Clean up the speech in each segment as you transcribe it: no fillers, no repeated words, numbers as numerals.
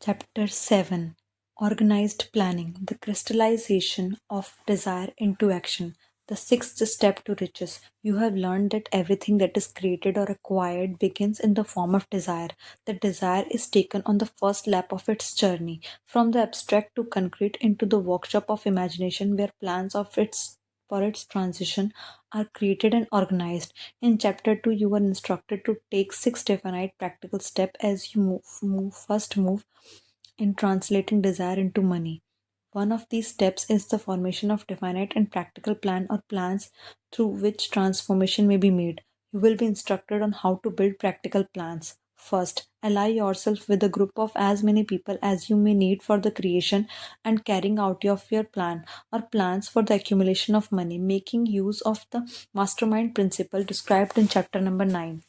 Chapter 7, Organized Planning, the Crystallization of Desire into Action. The sixth step to riches. You have learned that everything that is created or acquired begins in the form of desire. The desire is taken on the first lap of its journey, from the abstract to concrete into the workshop of imagination, where plans of its for its transition are created and organized. In chapter 2, you are instructed to take six definite practical steps as you first move in translating desire into money. One of these steps is the formation of definite and practical plan or plans through which transformation may be made. You will be instructed on how to build practical plans. First, ally yourself with a group of as many people as you may need for the creation and carrying out of your plan or plans for the accumulation of money, making use of the mastermind principle described in chapter number 9.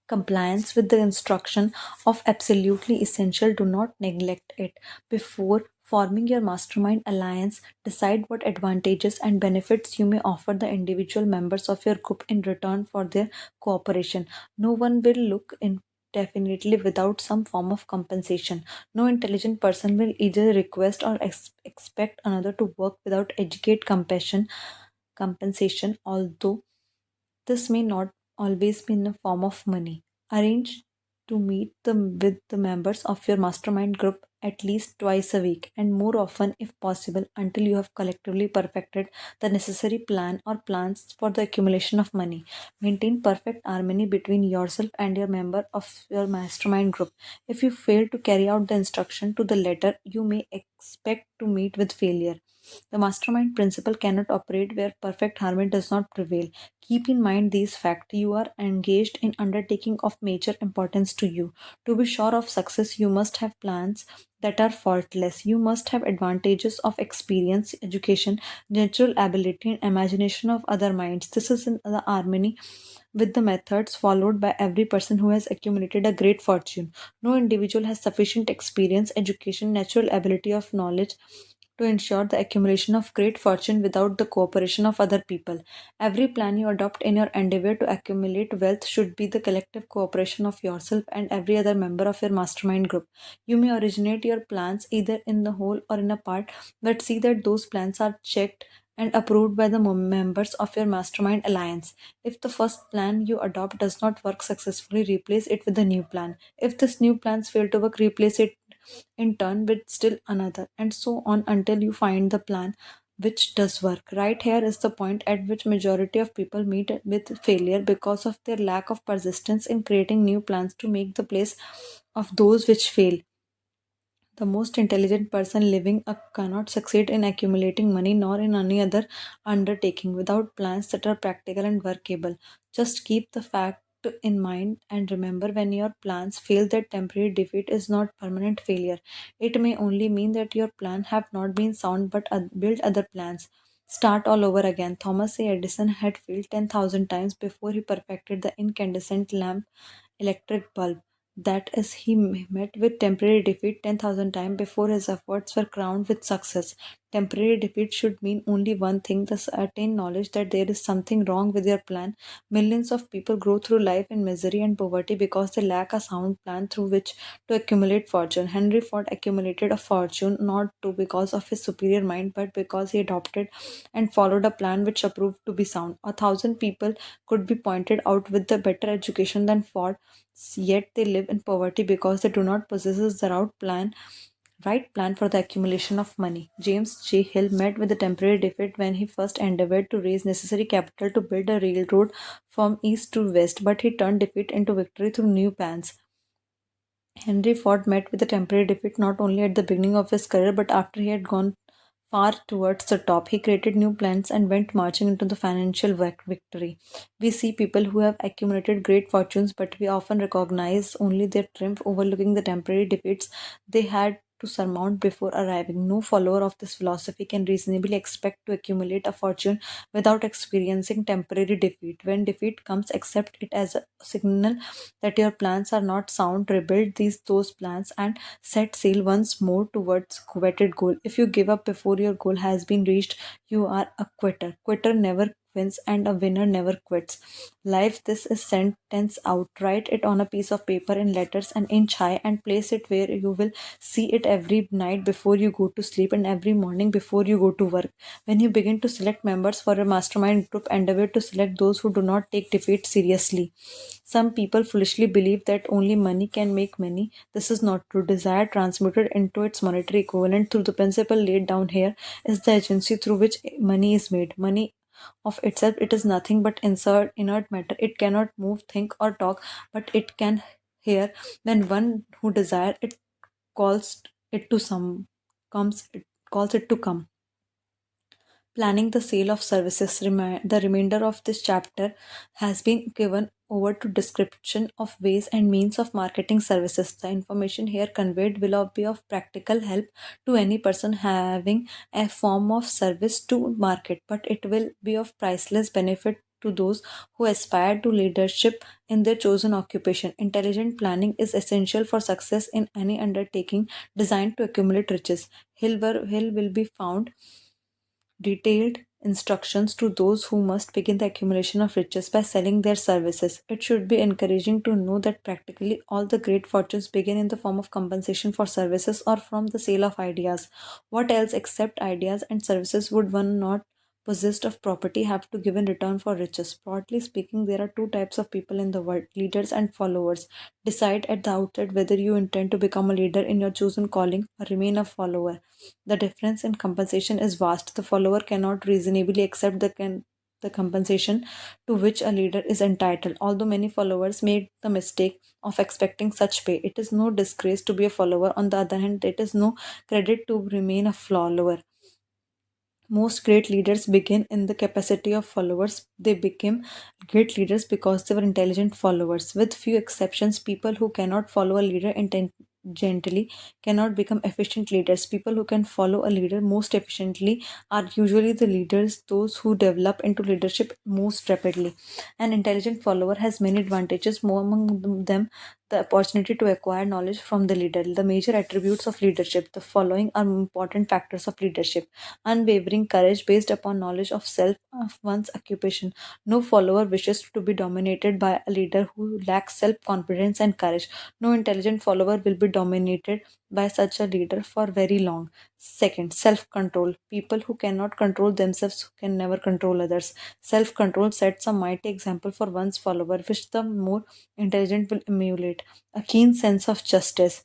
Compliance with the instruction of absolutely essential. Do not neglect it. Before forming your mastermind alliance, decide what advantages and benefits you may offer the individual members of your group in return for their cooperation. No one will look indefinitely without some form of compensation. No intelligent person will either request or expect another to work without educate compensation, although this may not always be in the form of money. Arrange to meet with the members of your mastermind group at least twice a week and more often if possible until you have collectively perfected the necessary plan or plans for the accumulation of money. Maintain perfect harmony between yourself and your member of your mastermind group. If you fail to carry out the instruction to the letter, you may expect to meet with failure. The mastermind principle cannot operate where perfect harmony does not prevail. Keep in mind these facts. You are engaged in undertaking of major importance to you. To be sure of success, you must have plans that are faultless. You must have advantages of experience, education, natural ability, and imagination of other minds. This is in the harmony with the methods followed by every person who has accumulated a great fortune. No individual has sufficient experience, education, natural ability of knowledge to ensure the accumulation of great fortune without the cooperation of other people. Every plan you adopt in your endeavor to accumulate wealth should be the collective cooperation of yourself and every other member of your mastermind group. You may originate your plans either in the whole or in a part, but see that those plans are checked and approved by the members of your mastermind alliance. If the first plan you adopt does not work successfully, replace it with a new plan. If this new plans fail to work, replace it in turn with still another, and so on until you find the plan which does work. Right here is the point at which majority of people meet with failure because of their lack of persistence in creating new plans to make the place of those which fail. The most intelligent person living cannot succeed in accumulating money nor in any other undertaking without plans that are practical and workable. Just keep the fact in mind and remember when your plans fail that temporary defeat is not permanent failure. It may only mean that your plan have not been sound but build other plans. Start all over again. Thomas A. Edison had failed 10,000 times before he perfected the incandescent lamp electric bulb. That is, he met with temporary defeat 10,000 times before his efforts were crowned with success. Temporary defeat should mean only one thing, the certain knowledge that there is something wrong with your plan. Millions of people grow through life in misery and poverty because they lack a sound plan through which to accumulate fortune. Henry Ford accumulated a fortune not to because of his superior mind, but because he adopted and followed a plan which proved to be sound. 1,000 people could be pointed out with the better education than Ford, yet they live in poverty because they do not possess the right plan for the accumulation of money. James J. Hill met with a temporary defeat when he first endeavored to raise necessary capital to build a railroad from east to west, but he turned defeat into victory through new plans. Henry Ford met with a temporary defeat not only at the beginning of his career but after he had gone far towards the top. He created new plans and went marching into the financial victory. We see people who have accumulated great fortunes, but we often recognize only their triumph, overlooking the temporary defeats they had to surmount before arriving. No follower of this philosophy can reasonably expect to accumulate a fortune without experiencing temporary defeat. When defeat comes, accept it as a signal that your plans are not sound. Rebuild those plans and set sail once more towards coveted goal. If you give up before your goal has been reached, you are a quitter. Quitter never wins and a winner never quits. Life this is sentence out. Write it on a piece of paper in letters an inch high and place it where you will see it every night before you go to sleep and every morning before you go to work. When you begin to select members for a mastermind group, endeavor to select those who do not take defeat seriously. Some people foolishly believe that only money can make money. This is not true. Desire transmuted into its monetary equivalent through the principle laid down here is the agency through which money is made. Money of itself, it is nothing but insert inert matter. It cannot move, think, or talk, but it can hear. When one who desire it calls it to some comes it calls it to come. Planning the sale of services. The remainder of this chapter has been given over to description of ways and means of marketing services. The information here conveyed will be of practical help to any person having a form of service to market, but it will be of priceless benefit to those who aspire to leadership in their chosen occupation. Intelligent planning is essential for success in any undertaking designed to accumulate riches. Hill will be found detailed instructions to those who must begin the accumulation of riches by selling their services. It should be encouraging to know that practically all the great fortunes begin in the form of compensation for services or from the sale of ideas. What else except ideas and services would one not possessed of property have to give in return for riches? Broadly speaking, there are two types of people in the world, leaders and followers. Decide at the outset whether you intend to become a leader in your chosen calling or remain a follower. The difference in compensation is vast. The follower cannot reasonably accept the compensation to which a leader is entitled. Although many followers make the mistake of expecting such pay, it is no disgrace to be a follower. On the other hand, it is no credit to remain a follower. Most great leaders begin in the capacity of followers. They became great leaders because they were intelligent followers. With few exceptions, people who cannot follow a leader intelligently cannot become efficient leaders. People who can follow a leader most efficiently are usually the leaders, those who develop into leadership most rapidly. An intelligent follower has many advantages, more among them the opportunity to acquire knowledge from the leader. The major attributes of leadership. The following are important factors of leadership: unwavering courage based upon knowledge of self of one's occupation. No follower wishes to be dominated by a leader who lacks self confidence and courage. No intelligent follower will be dominated by such a leader for very long. Second, self control. People who cannot control themselves can never control others. Self control sets a mighty example for one's follower, which the more intelligent will emulate. A keen sense of justice.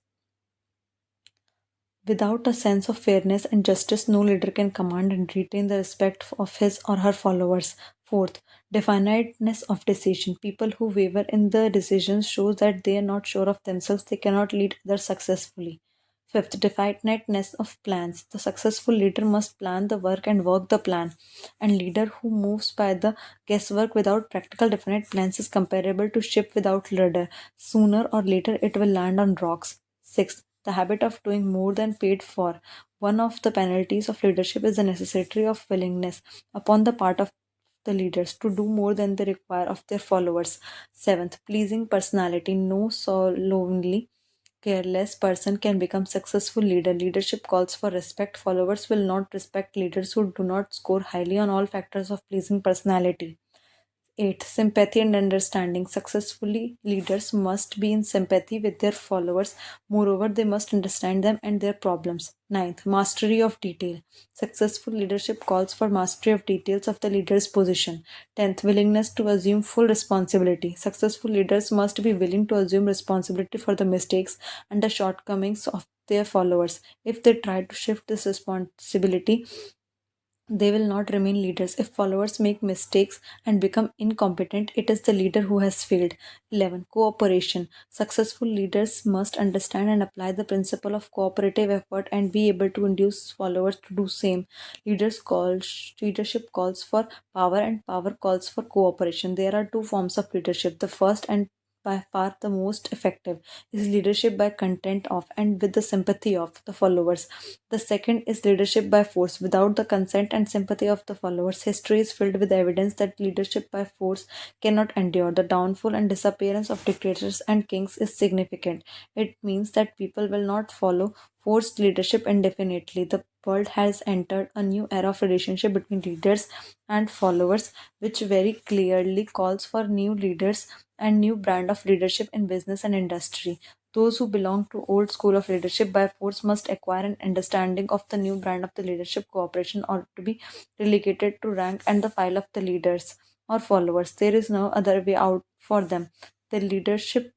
Without a sense of fairness and justice, no leader can command and retain the respect of his or her followers. Fourth, definiteness of decision. People who waver in their decisions shows that they are not sure of themselves, they cannot lead others successfully. Fifth, definiteness of plans. The successful leader must plan the work and work the plan. And leader who moves by the guesswork without practical definite plans is comparable to ship without rudder. Sooner or later it will land on rocks. Sixth, the habit of doing more than paid for. One of the penalties of leadership is the necessity of willingness upon the part of the leaders to do more than they require of their followers. Seventh, pleasing personality. No solely careless person can become successful leader. Leadership calls for respect. Followers will not respect leaders who do not score highly on all factors of pleasing personality. 8. Sympathy and understanding. Successfully, leaders must be in sympathy with their followers. Moreover, they must understand them and their problems. Ninth, mastery of detail. Successful leadership calls for mastery of details of the leader's position. 10th, willingness to assume full responsibility. Successful leaders must be willing to assume responsibility for the mistakes and the shortcomings of their followers. If they try to shift this responsibility, they will not remain leaders. If followers make mistakes and become incompetent, it is the leader who has failed. 11. Cooperation. Successful leaders must understand and apply the principle of cooperative effort and be able to induce followers to do same. Leadership calls for power and power calls for cooperation. There are two forms of leadership. The first and by far the most effective is leadership by content of and with the sympathy of the followers. The second is leadership by force without the consent and sympathy of the followers. History is filled with evidence that leadership by force cannot endure. The downfall and disappearance of dictators and kings is significant. It means that people will not follow forced leadership indefinitely. The world has entered a new era of relationship between leaders and followers, which very clearly calls for new leaders and new brand of leadership in business and industry. Those who belong to old school of leadership by force must acquire an understanding of the new brand of the leadership cooperation or to be relegated to rank and the file of the leaders or followers. There is no other way out for them. The leadership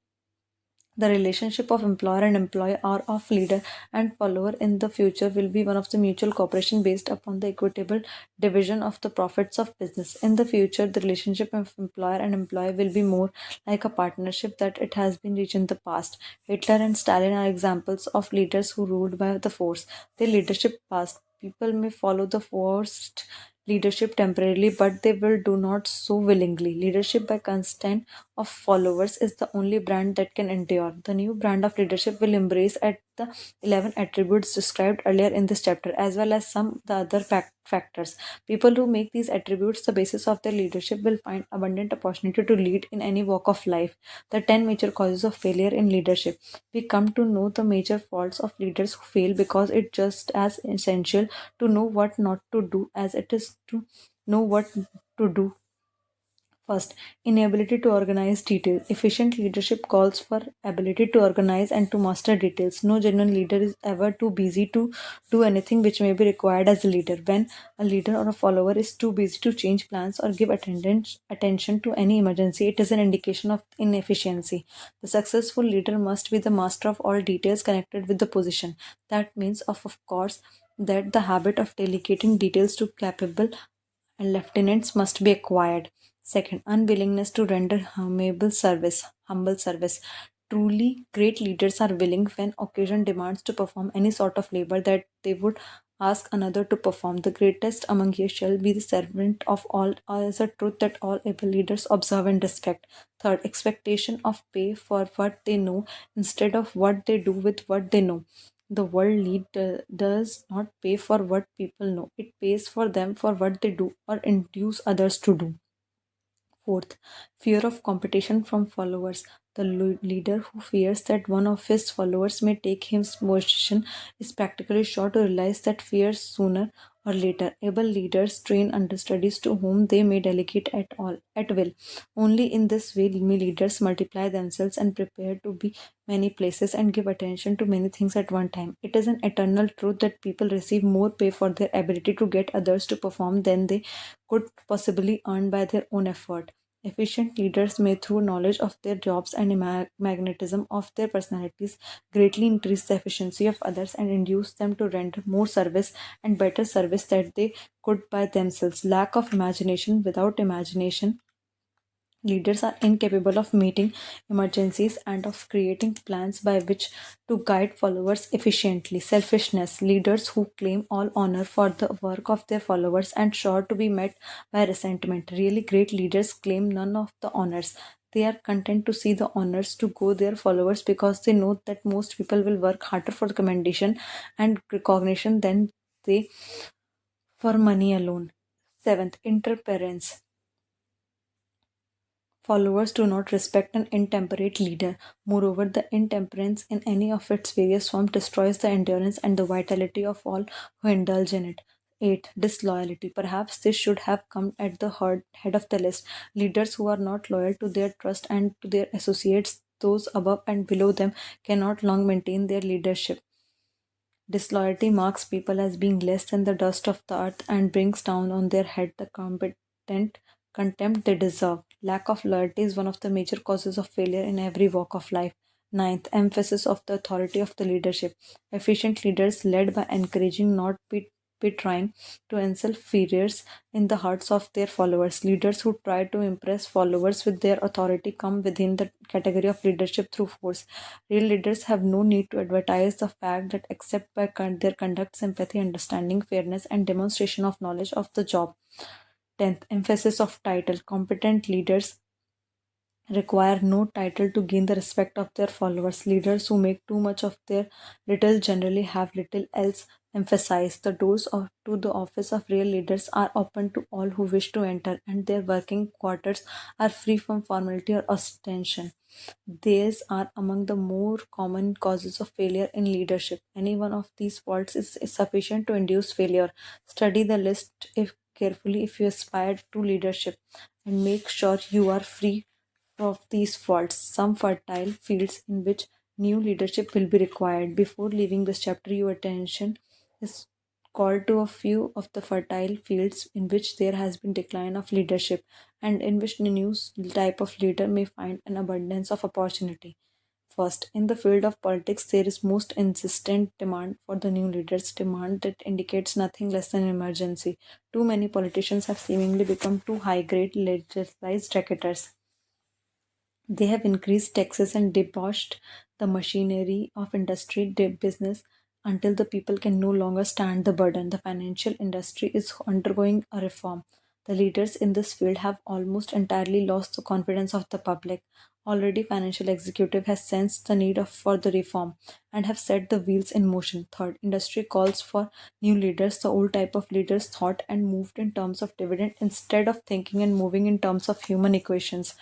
the relationship of employer and employee or of leader and follower in the future will be one of the mutual cooperation based upon the equitable division of the profits of business. In the future, the relationship of employer and employee will be more like a partnership that it has been reached in the past. Hitler and Stalin are examples of leaders who ruled by the force. Their leadership passed. People may follow the forced leadership temporarily, but they will do not so willingly. Leadership by constant of followers is the only brand that can endure. The new brand of leadership will embrace at the 11 attributes described earlier in this chapter, as well as some the other factors. People who make these attributes the basis of their leadership will find abundant opportunity to lead in any walk of life. The 10 major causes of failure in leadership. We come to know the major faults of leaders who fail because it's just as essential to know what not to do as it is to know what to do. First, inability to organize detail. Efficient leadership calls for ability to organize and to master details. No genuine leader is ever too busy to do anything which may be required as a leader. When a leader or a follower is too busy to change plans or give attention to any emergency, it is an indication of inefficiency. The successful leader must be the master of all details connected with the position. That means, of course, that the habit of delegating details to capable and lieutenants must be acquired. Second, unwillingness to render humble service. Truly great leaders are willing when occasion demands to perform any sort of labor that they would ask another to perform. The greatest among you shall be the servant of all is a truth that all able leaders observe and respect. Third, expectation of pay for what they know instead of what they do with what they know. The world does not pay for what people know, it pays for them for what they do or induce others to do. Fourth, fear of competition from followers. The leader who fears that one of his followers may take his position is practically sure to realize that fear sooner or later. Able leaders train understudies to whom they may delegate at will. Only in this way may leaders multiply themselves and prepare to be many places and give attention to many things at one time. It is an eternal truth that people receive more pay for their ability to get others to perform than they could possibly earn by their own effort. Efficient leaders may, through knowledge of their jobs and magnetism of their personalities, greatly increase the efficiency of others and induce them to render more service and better service that they could by themselves. Lack of imagination. Without imagination, leaders are incapable of meeting emergencies and of creating plans by which to guide followers efficiently. Selfishness. Leaders who claim all honor for the work of their followers and sure to be met by resentment. Really great leaders claim none of the honors. They are content to see the honors to go their followers because they know that most people will work harder for commendation and recognition than they for money alone. Seventh, interference. Followers do not respect an intemperate leader. Moreover, the intemperance in any of its various forms destroys the endurance and the vitality of all who indulge in it. 8. Disloyalty. Perhaps this should have come at the head of the list. Leaders who are not loyal to their trust and to their associates, those above and below them, cannot long maintain their leadership. Disloyalty marks people as being less than the dust of the earth and brings down on their head the competent contempt they deserve. Lack of loyalty is one of the major causes of failure in every walk of life. Ninth, emphasis of the authority of the leadership. Efficient leaders led by encouraging, not be trying to instill fears in the hearts of their followers. Leaders who try to impress followers with their authority come within the category of leadership through force. Real leaders have no need to advertise the fact that except by their conduct, sympathy, understanding, fairness, and demonstration of knowledge of the job. 10th, emphasis of title. Competent leaders require no title to gain the respect of their followers. Leaders who make too much of their little generally have little else emphasized. The doors to the office of real leaders are open to all who wish to enter, and their working quarters are free from formality or ostentation. These are among the more common causes of failure in leadership. Any one of these faults is sufficient to induce failure. Study the list if carefully if you aspire to leadership, and make sure you are free of these faults. Some fertile fields in which new leadership will be required. Before leaving this chapter, your attention is called to a few of the fertile fields in which there has been decline of leadership, and in which the new type of leader may find an abundance of opportunity. First, in the field of politics, there is most insistent demand for the new leaders, demand that indicates nothing less than emergency. Too many politicians have seemingly become too high grade legitimized racketers. They have increased taxes and debauched the machinery of industry business until the people can no longer stand the burden. The financial industry is undergoing a reform. The leaders in this field have almost entirely lost the confidence of the public. Already, financial executive has sensed the need for the reform and have set the wheels in motion. Third, industry calls for new leaders. The old type of leaders thought and moved in terms of dividend instead of thinking and moving in terms of human equations.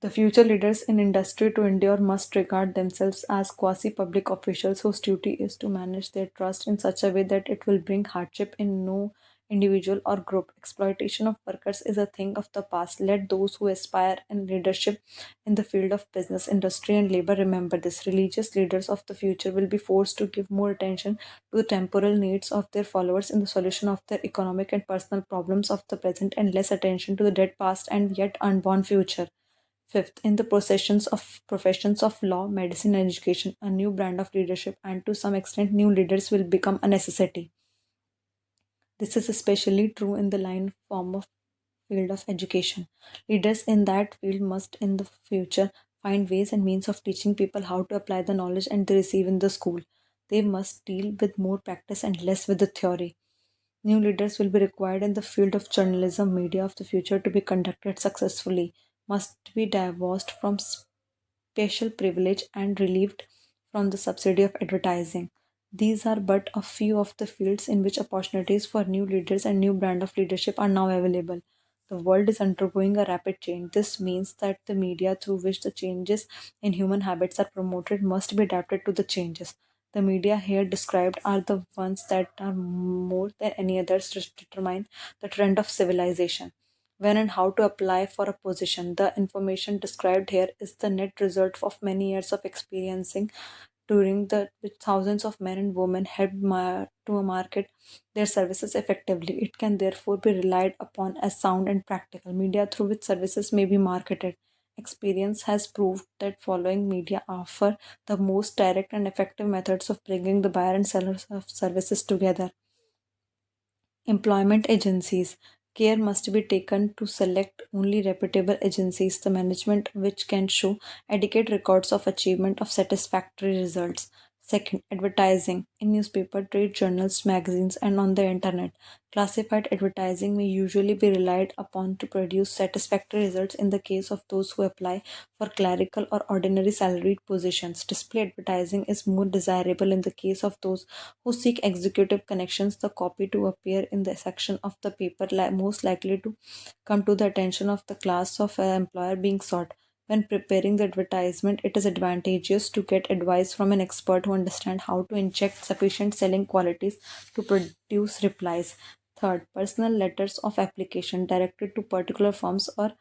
The future leaders in industry to endure must regard themselves as quasi public officials whose duty is to manage their trust in such a way that it will bring hardship in no individual or group. Exploitation of workers is a thing of the past. Let those who aspire in leadership in the field of business, industry, and labor remember this. Religious leaders of the future will be forced to give more attention to the temporal needs of their followers in the solution of their economic and personal problems of the present, and less attention to the dead past and yet unborn future. Fifth, in the professions of law, medicine, and education, a new brand of leadership and to some extent new leaders will become a necessity. This is especially true in the line form of field of education. Leaders in that field must in the future find ways and means of teaching people how to apply the knowledge and they receive in the school. They must deal with more practice and less with the theory. New leaders will be required in the field of journalism, media of the future to be conducted successfully, must be divorced from special privilege and relieved from the subsidy of advertising. These are but a few of the fields in which opportunities for new leaders and new brand of leadership are now available. The world is undergoing a rapid change. This means that the media through which the changes in human habits are promoted must be adapted to the changes. The media here described are the ones that are more than any others to determine the trend of civilization. When and how to apply for a position. The information described here is the net result of many years of experiencing during the which thousands of men and women helped to market their services effectively. It can therefore be relied upon as sound and practical. Media through which services may be marketed. Experience has proved that following media offer the most direct and effective methods of bringing the buyer and sellers of services together. Employment agencies. Care must be taken to select only reputable agencies, the management which can show adequate records of achievement of satisfactory results. Second, advertising in newspaper, trade journals, magazines, and on the internet. Classified advertising may usually be relied upon to produce satisfactory results in the case of those who apply for clerical or ordinary salaried positions. Display advertising is more desirable in the case of those who seek executive connections. The copy to appear in the section of the paper most likely to come to the attention of the class of employer being sought. When preparing the advertisement, it is advantageous to get advice from an expert who understands how to inject sufficient selling qualities to produce replies. Third, personal letters of application directed to particular firms or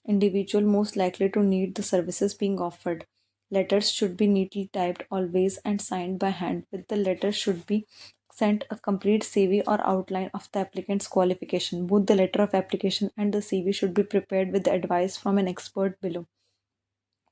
individual most likely to need the services being offered. Letters should be neatly typed always and signed by hand. With the letter should be sent a complete CV or outline of the applicant's qualification. Both the letter of application and the CV should be prepared with the advice from an expert below.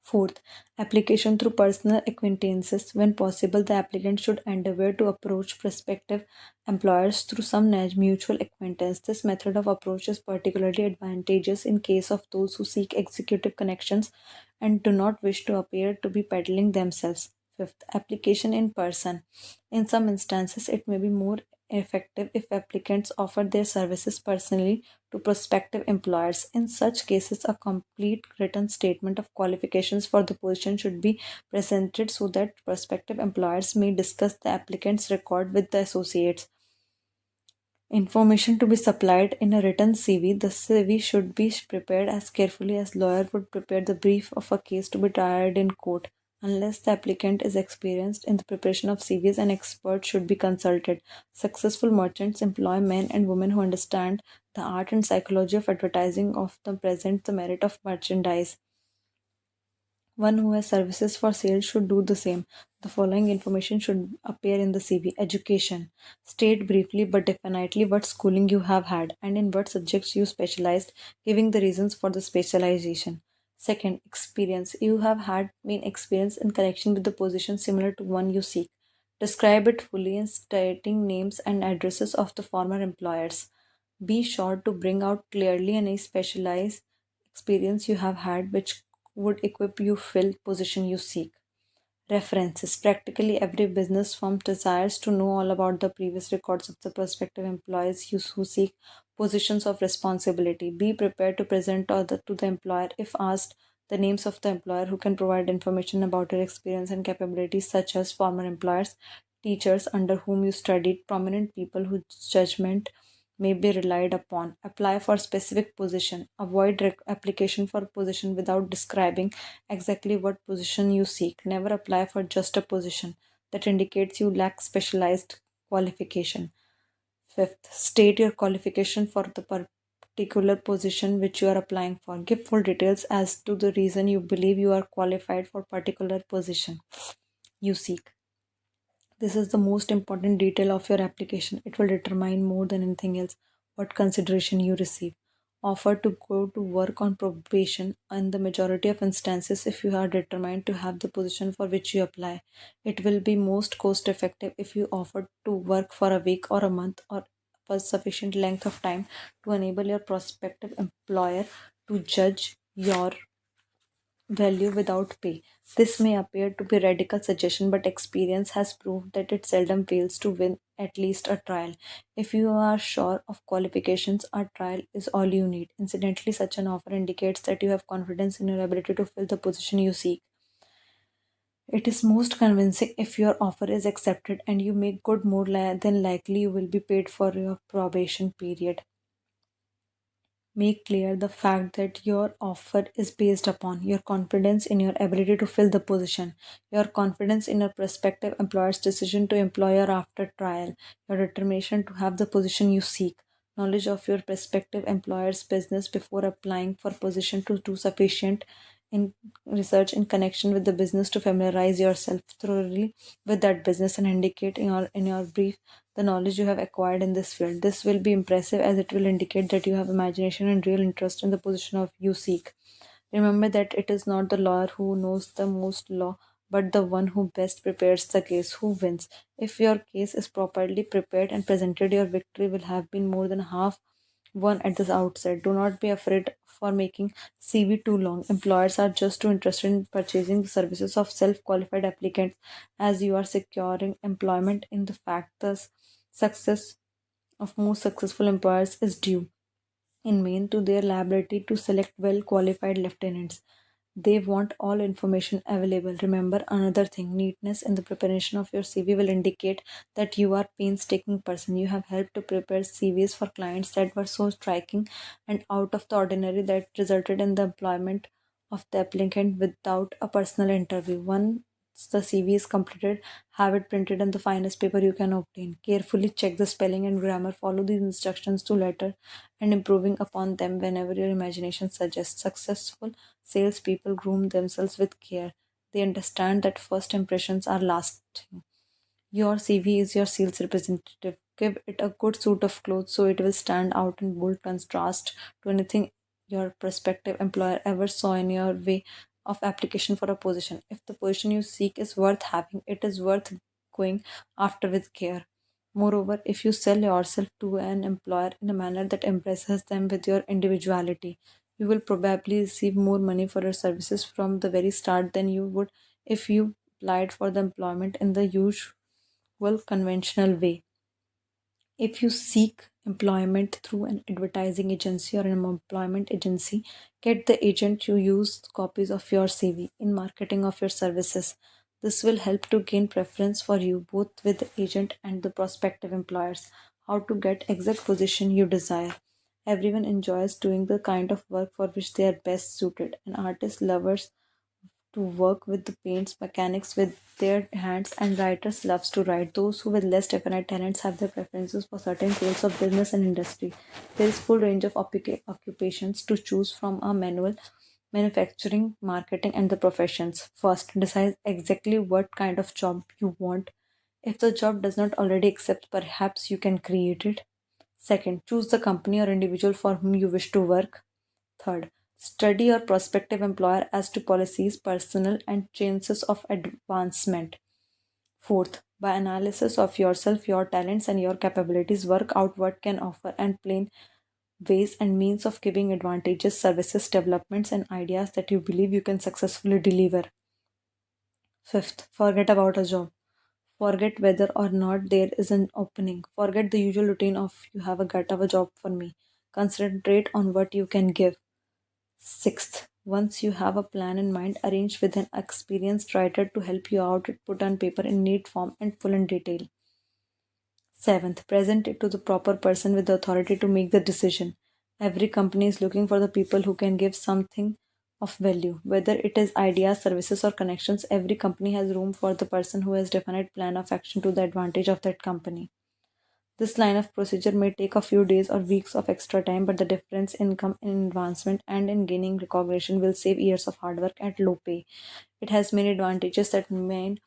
Fourth, application through personal acquaintances. When possible, the applicant should endeavor to approach prospective employers through some mutual acquaintance. This method of approach is particularly advantageous in case of those who seek executive connections and do not wish to appear to be peddling themselves. Fifth, application in person. In some instances, it may be more effective if applicants offer their services personally to prospective employers. In such cases, a complete written statement of qualifications for the position should be presented so that prospective employers may discuss the applicant's record with the associates. Information to be supplied in a written CV. The CV should be prepared as carefully as lawyer would prepare the brief of a case to be tried in court. Unless the applicant is experienced in the preparation of CVs, an expert should be consulted. Successful merchants employ men and women who understand the art and psychology of advertising of the present the merit of merchandise. One who has services for sale should do the same. The following information should appear in the CV. Education. State briefly but definitely what schooling you have had and in what subjects you specialized, giving the reasons for the specialization. Second, experience. You have had been experience in connection with the position similar to one you seek. Describe it fully in stating names and addresses of the former employers. Be sure to bring out clearly any specialized experience you have had which would equip you fill position you seek. References. Practically every business firm desires to know all about the previous records of the prospective employees who seek positions of responsibility. Be prepared to present to the employer, if asked, the names of the employer who can provide information about your experience and capabilities, such as former employers, teachers under whom you studied, prominent people whose judgment may be relied upon. Apply for specific position. Avoid application for position without describing exactly what position you seek. Never apply for just a position that indicates you lack specialized qualification. Fifth, state your qualification for the particular position which you are applying for. Give full details as to the reason you believe you are qualified for particular position you seek. This is the most important detail of your application. It will determine more than anything else what consideration you receive. Offer to go to work on probation. In the majority of instances, if you are determined to have the position for which you apply, it will be most cost effective if you offer to work for a week or a month or for sufficient length of time to enable your prospective employer to judge your value without pay. This may appear to be radical suggestion, but experience has proved that it seldom fails to win at least a trial. If you are sure of qualifications, a trial is all you need. Incidentally, such an offer indicates that you have confidence in your ability to fill the position you seek. It is most convincing if your offer is accepted and you make good, more than likely you will be paid for your probation period. Make clear the fact that your offer is based upon your confidence in your ability to fill the position, your confidence in your prospective employer's decision to employ you after trial, your determination to have the position you seek, knowledge of your prospective employer's business before applying for position to do sufficient in research in connection with the business to familiarize yourself thoroughly with that business and indicate in your brief the knowledge you have acquired in this field. This will be impressive as it will indicate that you have imagination and real interest in the position of you seek. Remember that it is not the lawyer who knows the most law, but the one who best prepares the case who wins. If your case is properly prepared and presented, your victory will have been more than half won at the outset. Do not be afraid for making CV too long. Employers are just too interested in purchasing the services of self qualified applicants as you are securing employment in the fact the success of most successful employers is due in main to their ability to select well qualified lieutenants. They want all information available. Remember another thing, neatness in the preparation of your CV will indicate that you are painstaking person. You have helped to prepare CVs for clients that were so striking and out of the ordinary that resulted in the employment of the applicant without a personal interview. Once the CV is completed, have it printed on the finest paper you can obtain. Carefully check the spelling and grammar. Follow these instructions to letter and improving upon them whenever your imagination suggests. Successful salespeople groom themselves with care. They understand that first impressions are lasting. Your CV is your sales representative. Give it a good suit of clothes so it will stand out in bold contrast to anything your prospective employer ever saw in your way of application for a position. If the position you seek is worth having, it is worth going after with care. Moreover, if you sell yourself to an employer in a manner that impresses them with your individuality, you will probably receive more money for your services from the very start than you would if you applied for the employment in the usual conventional way. If you seek employment through an advertising agency or an employment agency, get the agent to use copies of your CV in marketing of your services. This will help to gain preference for you both with the agent and the prospective employers. How to get exact position you desire. Everyone enjoys doing the kind of work for which they are best suited. An artist lovers to work with the paints mechanics with their hands, and writers loves to write. Those who with less definite talents have their preferences for certain fields of business and industry. There is full range of occupations to choose from: a manual, manufacturing, marketing, and the professions. First, decide exactly what kind of job you want. If the job does not already accept, perhaps you can create it. Second, choose the company or individual for whom you wish to work. Third, study your prospective employer as to policies, personnel, and chances of advancement. Fourth, by analysis of yourself, your talents, and your capabilities, work out what can offer and plan ways and means of giving advantages, services, developments, and ideas that you believe you can successfully deliver. Fifth, forget about a job. Forget whether or not there is an opening. Forget the usual routine of you have a gut of a job for me. Concentrate on what you can give. Sixth, once you have a plan in mind, arrange with an experienced writer to help you out it put on paper in neat form and full in detail. Seventh, present it to the proper person with the authority to make the decision. Every company is looking for the people who can give something of value. Whether it is ideas, services, or connections, every company has room for the person who has definite plan of action to the advantage of that company. This line of procedure may take a few days or weeks of extra time, but the difference in income, in advancement, and in gaining recognition will save years of hard work at low pay. It has many advantages that main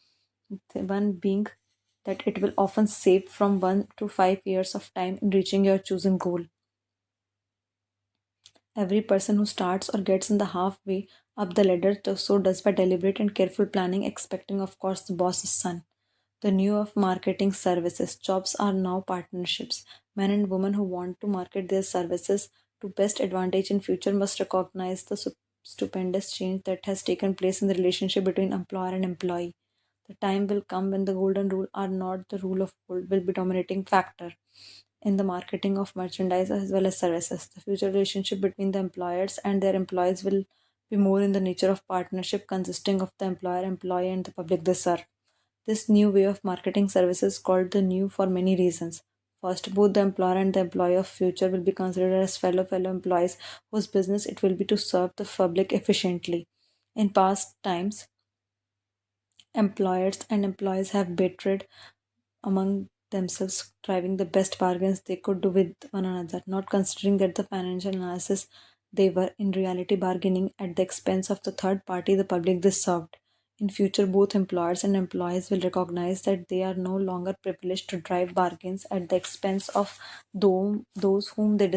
one being that it will often save from 1 to 5 years of time in reaching your chosen goal. Every person who starts or gets in the halfway up the ladder so does by deliberate and careful planning, expecting, of course, the boss's son. The new of marketing services. Jobs are now partnerships. Men and women who want to market their services to best advantage in future must recognize the stupendous change that has taken place in the relationship between employer and employee. The time will come when the golden rule are not the rule of gold will be dominating factor in the marketing of merchandise as well as services. The future relationship between the employers and their employees will be more in the nature of partnership consisting of the employer, employee, and the public they serve. This new way of marketing services is called the new for many reasons. First, both the employer and the employee of future will be considered as fellow employees whose business it will be to serve the public efficiently. In past times, employers and employees have betrayed among themselves, driving the best bargains they could do with one another, not considering that the financial analysis they were in reality bargaining at the expense of the third party, the public they served. In future, both employers and employees will recognize that they are no longer privileged to drive bargains at the expense of those whom they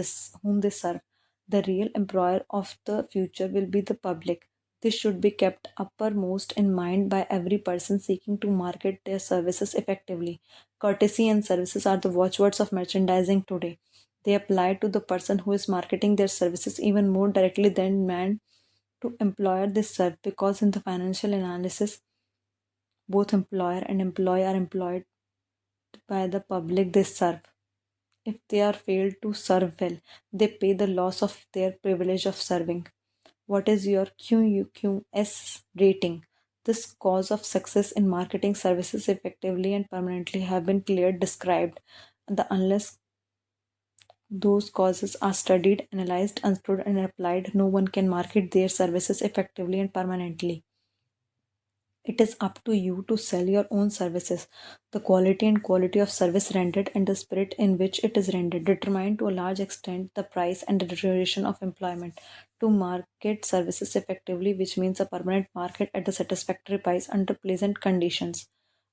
serve. The real employer of the future will be the public. This should be kept uppermost in mind by every person seeking to market their services effectively. Courtesy and services are the watchwords of merchandising today. They apply to the person who is marketing their services even more directly than man to employer they serve, because in the financial analysis, both employer and employee are employed by the public they serve. If they are failed to serve well, they pay the loss of their privilege of serving. What is your QUQS rating? This cause of success in marketing services effectively and permanently have been clearly described. Unless those causes are studied, analyzed, understood, and applied, no one can market their services effectively and permanently. It is up to you to sell your own services. The quality and quality of service rendered and the spirit in which it is rendered determine to a large extent the price and the duration of employment. To market services effectively, which means a permanent market at a satisfactory price under pleasant conditions,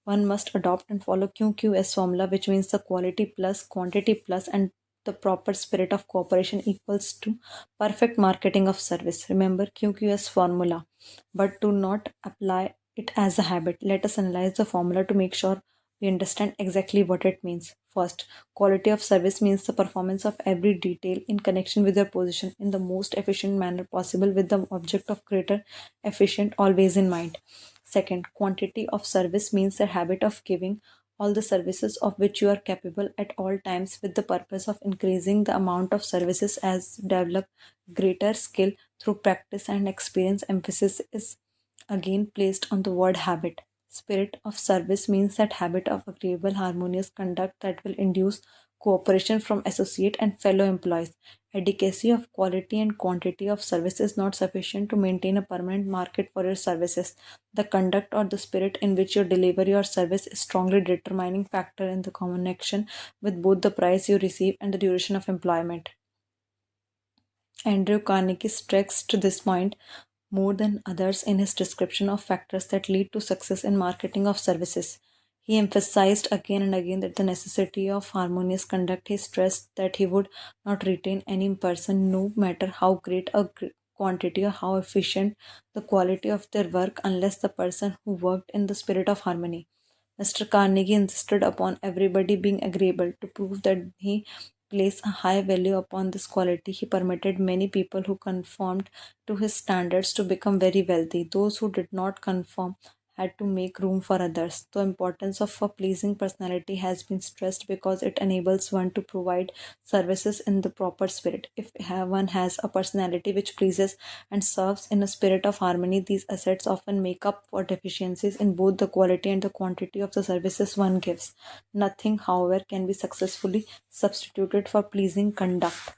one must adopt and follow QQS formula, which means the quality plus quantity plus and the proper spirit of cooperation equals to perfect marketing of service. Remember QQS formula, but do not apply it as a habit. Let us analyze the formula to make sure we understand exactly what it means. First, quality of service means the performance of every detail in connection with your position in the most efficient manner possible with the object of greater efficient always in mind. Second, quantity of service means the habit of giving all the services of which you are capable at all times with the purpose of increasing the amount of services as develop greater skill through practice and experience. Emphasis is again placed on the word habit. Spirit of service means that habit of agreeable, harmonious conduct that will induce cooperation from associate and fellow employees. Adequacy of quality and quantity of service is not sufficient to maintain a permanent market for your services. The conduct or the spirit in which you deliver your service is strongly determining factor in the connection with both the price you receive and the duration of employment. Andrew Carnegie stressed this point more than others in his description of factors that lead to success in marketing of services. He emphasized again and again that the necessity of harmonious conduct. He stressed that he would not retain any person, no matter how great a quantity or how efficient the quality of their work, unless the person who worked in the spirit of harmony. Mr. Carnegie insisted upon everybody being agreeable. To prove that he placed a high value upon this quality, he permitted many people who conformed to his standards to become very wealthy. Those who did not conform had to make room for others. The importance of a pleasing personality has been stressed because it enables one to provide services in the proper spirit. If one has a personality which pleases and serves in a spirit of harmony, these assets often make up for deficiencies in both the quality and the quantity of the services one gives. Nothing, however, can be successfully substituted for pleasing conduct.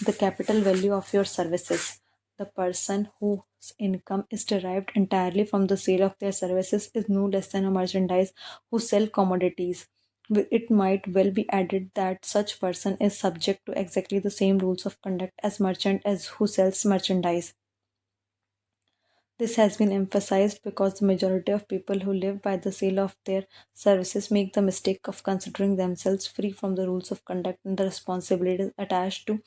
The capital value of your services. The person whose income is derived entirely from the sale of their services is no less than a merchandise who sell commodities. It might well be added that such person is subject to exactly the same rules of conduct as merchant as who sells merchandise. This has been emphasized because the majority of people who live by the sale of their services make the mistake of considering themselves free from the rules of conduct and the responsibilities attached to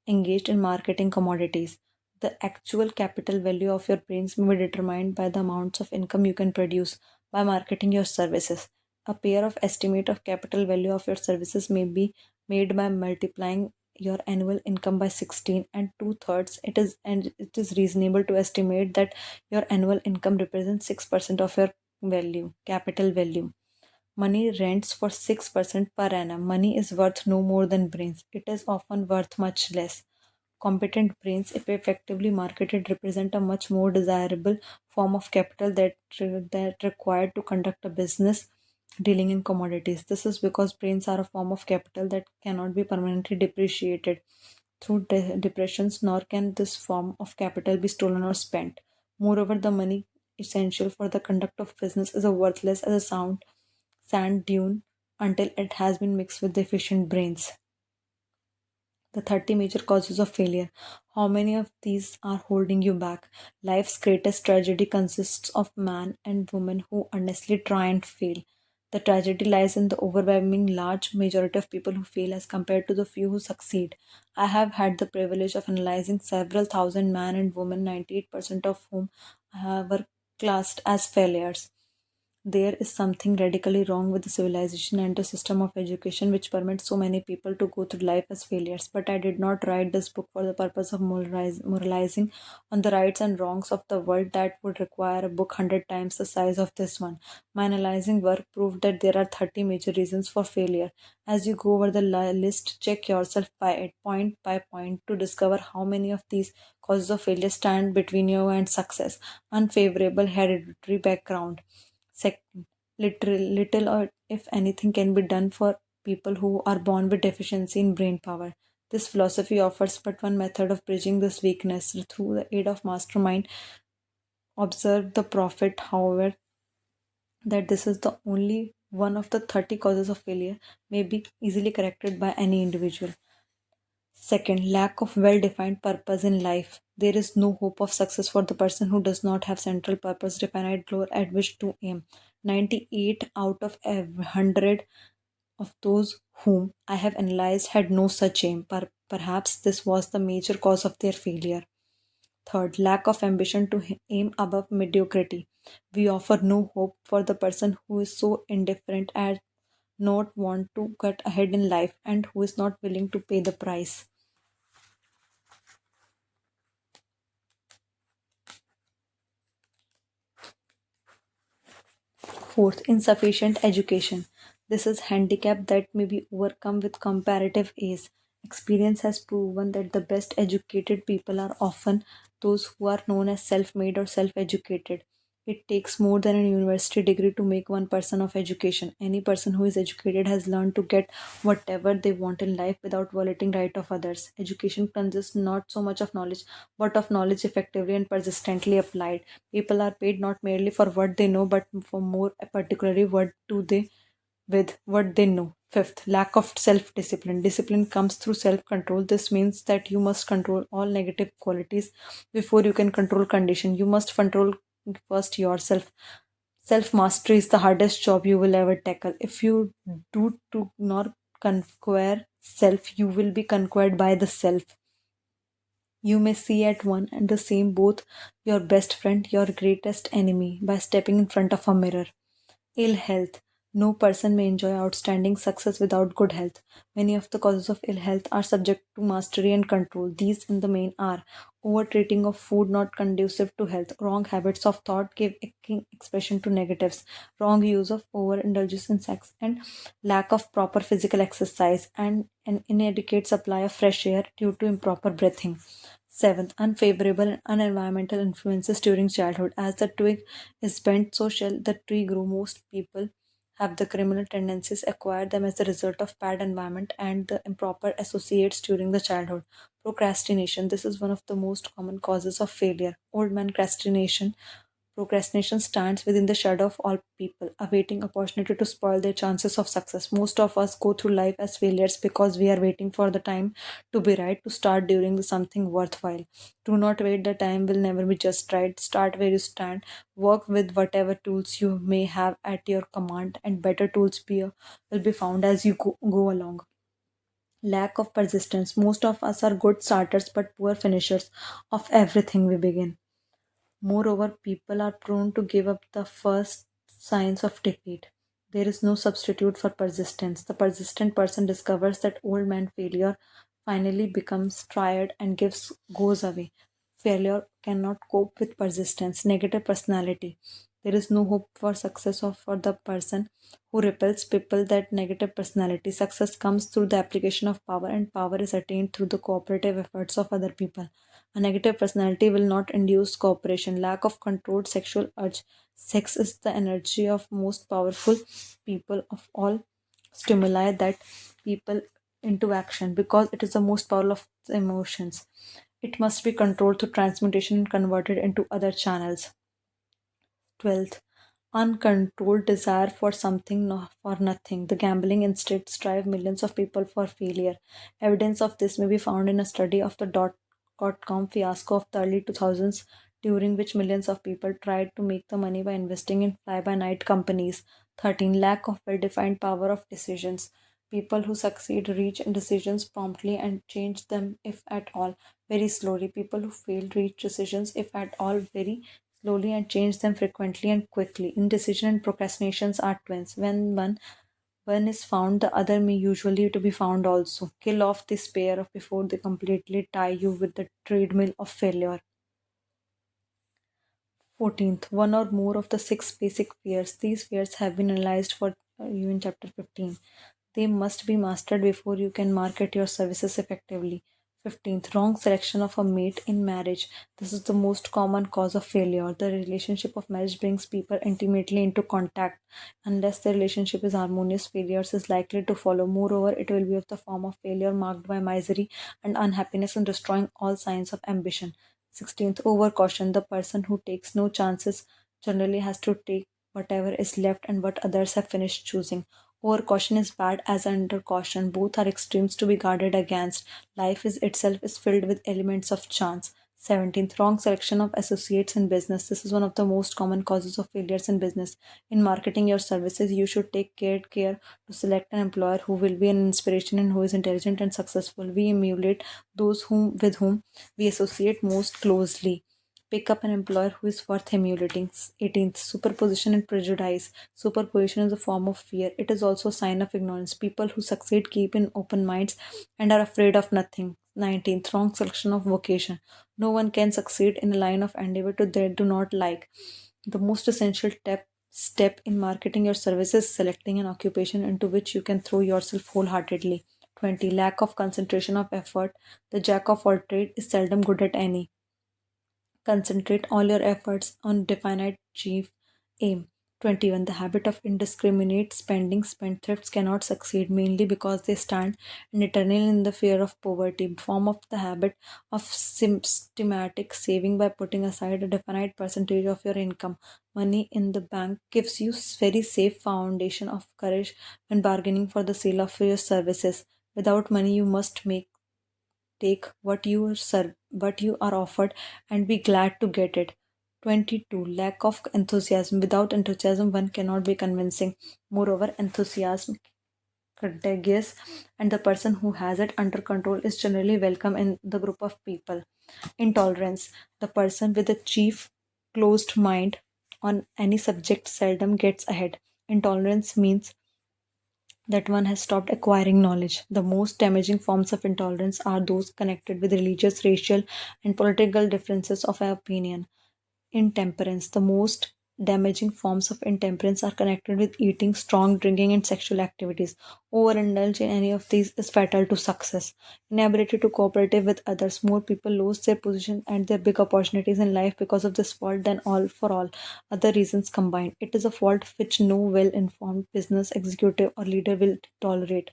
engaged in marketing commodities. The actual capital value of your brains may be determined by the amounts of income you can produce by marketing your services. A pair of estimate of capital value of your services may be made by multiplying your annual income by 16 and two-thirds. It is reasonable to estimate that your annual income represents 6% of your value, capital value. Money rents for 6% per annum. Money is worth no more than brains. It is often worth much less. Competent brains, if effectively marketed, represent a much more desirable form of capital that required to conduct a business dealing in commodities. This is because brains are a form of capital that cannot be permanently depreciated through depressions, nor can this form of capital be stolen or spent. Moreover, the money essential for the conduct of business is a worthless as a sand dune until it has been mixed with the efficient brains. The 30 major causes of failure. How many of these are holding you back? Life's greatest tragedy consists of man and woman who earnestly try and fail. The tragedy lies in the overwhelming large majority of people who fail as compared to the few who succeed. I have had the privilege of analyzing several thousand men and women, 98% of whom were classed as failures. There is something radically wrong with the civilization and the system of education which permits so many people to go through life as failures. But I did not write this book for the purpose of moralizing on the rights and wrongs of the world. That would require a book 100 times the size of this one. My analyzing work proved that there are 30 major reasons for failure. As you go over the list, check yourself by point to discover how many of these causes of failure stand between you and success. Unfavorable hereditary background. Second, little or if anything can be done for people who are born with deficiency in brain power. This philosophy offers but one method of bridging this weakness through the aid of mastermind. Observe the prophet, however, that this is the only one of the 30 causes of failure may be easily corrected by any individual. Second, lack of well defined purpose in life. There is no hope of success for the person who does not have central purpose, definite goal at which to aim. 98 out of 100 of those whom I have analyzed had no such aim. Perhaps this was the major cause of their failure. Third, lack of ambition to aim above mediocrity. We offer no hope for the person who is so indifferent as not want to get ahead in life and who is not willing to pay the price. Fourth, insufficient education. This is handicap that may be overcome with comparative ease. Experience has proven that the best educated people are often those who are known as self-made or self-educated. It takes more than a university degree to make one person of education. Any person who is educated has learned to get whatever they want in life without violating right of others. Education consists not so much of knowledge, but of knowledge effectively and persistently applied. People are paid not merely for what they know, but for more particularly what do they with what they know. Fifth, lack of self discipline. Discipline comes through self control. This means that you must control all negative qualities before you can control condition. You must control first yourself. Self mastery is the hardest job you will ever tackle. If you do to not conquer self, you will be conquered by the self. You may see at one and the same both your best friend, your greatest enemy by stepping in front of a mirror. Ill health. No person may enjoy outstanding success without good health. Many of the causes of ill health are subject to mastery and control. These, in the main, are overtreating of food not conducive to health, wrong habits of thought give expression to negatives, wrong use of overindulgence in sex, and lack of proper physical exercise, and an inadequate supply of fresh air due to improper breathing. Seventh, unfavorable and unenvironmental influences during childhood. As the twig is bent, so shall the tree grow. Most people have the criminal tendencies acquired them as a result of bad environment and the improper associates during the childhood. Procrastination. This is one of the most common causes of failure. Old man procrastination. Procrastination stands within the shadow of all people, awaiting opportunity to spoil their chances of success. Most of us go through life as failures because we are waiting for the time to be right to start doing something worthwhile. Do not wait, the time will never be just right. Start where you stand, work with whatever tools you may have at your command, and better tools will be found as you go along. Lack of persistence. Most of us are good starters but poor finishers of everything we begin. Moreover, people are prone to give up the first signs of defeat. There is no substitute for persistence. The persistent person discovers that old man failure finally becomes tired and goes away. Failure cannot cope with persistence. Negative personality. There is no hope for success or for the person who repels people that negative personality. Success comes through the application of power, and power is attained through the cooperative efforts of other people. A negative personality will not induce cooperation. Lack of controlled sexual urge. Sex is the energy of most powerful people of all stimuli that people into action because it is the most powerful of the emotions. It must be controlled through transmutation and converted into other channels. 12th, uncontrolled desire for something for nothing. The gambling instinct drive millions of people for failure. Evidence of this may be found in a study of the dot-com fiasco of the early 2000s, during which millions of people tried to make the money by investing in fly-by-night companies. 13. Lack of well-defined power of decisions. People who succeed reach decisions promptly and change them, if at all, very slowly. People who fail reach decisions, if at all, very slowly and change them frequently and quickly. Indecision and procrastinations are twins. When one is found, the other may usually to be found also. Kill off this pair of before they completely tie you with the treadmill of failure. 14th, one or more of the six basic fears. These fears have been analyzed for you in chapter 15. They must be mastered before you can market your services effectively. 15th, wrong selection of a mate in marriage. This is the most common cause of failure. The relationship of marriage brings people intimately into contact. Unless the relationship is harmonious, failures is likely to follow. Moreover, it will be of the form of failure marked by misery and unhappiness and destroying all signs of ambition. 16th, over caution. The person who takes no chances generally has to take whatever is left and what others have finished choosing. Over caution is bad as under caution. Both are extremes to be guarded against. Life is itself is filled with elements of chance. 17th, wrong selection of associates in business. This is one of the most common causes of failures in business. In marketing your services, you should take care to select an employer who will be an inspiration and who is intelligent and successful. We emulate those with whom we associate most closely. Pick up an employer who is worth emulating. 18th, superposition and prejudice. Superposition is a form of fear. It is also a sign of ignorance. People who succeed keep in open minds and are afraid of nothing. 19th, wrong selection of vocation. No one can succeed in a line of endeavor they do not like. The most essential step in marketing your services, selecting an occupation into which you can throw yourself wholeheartedly. 20. Lack of concentration of effort. The jack of all trades is seldom good at any. Concentrate all your efforts on definite chief aim. 21. The habit of indiscriminate spending. Spendthrifts cannot succeed mainly because they stand and eternally in the fear of poverty. Form of the habit of systematic saving by putting aside a definite percentage of your income. Money in the bank gives you very safe foundation of courage when bargaining for the sale of your services. Without money, you must make take what you are offered and be glad to get it. 22. Lack of enthusiasm. Without enthusiasm, one cannot be convincing. Moreover, enthusiasm contagious, and the person who has it under control is generally welcome in the group of people. Intolerance. The person with a chief closed mind on any subject seldom gets ahead. Intolerance means that one has stopped acquiring knowledge. The most damaging forms of intolerance are those connected with religious, racial, and political differences of opinion. Intemperance. The most damaging forms of intemperance are connected with eating, strong drinking, and sexual activities. Overindulge in any of these is fatal to success. Inability to cooperate with others. More people lose their position and their big opportunities in life because of this fault than all for all other reasons combined. It is a fault which no well informed business executive or leader will tolerate.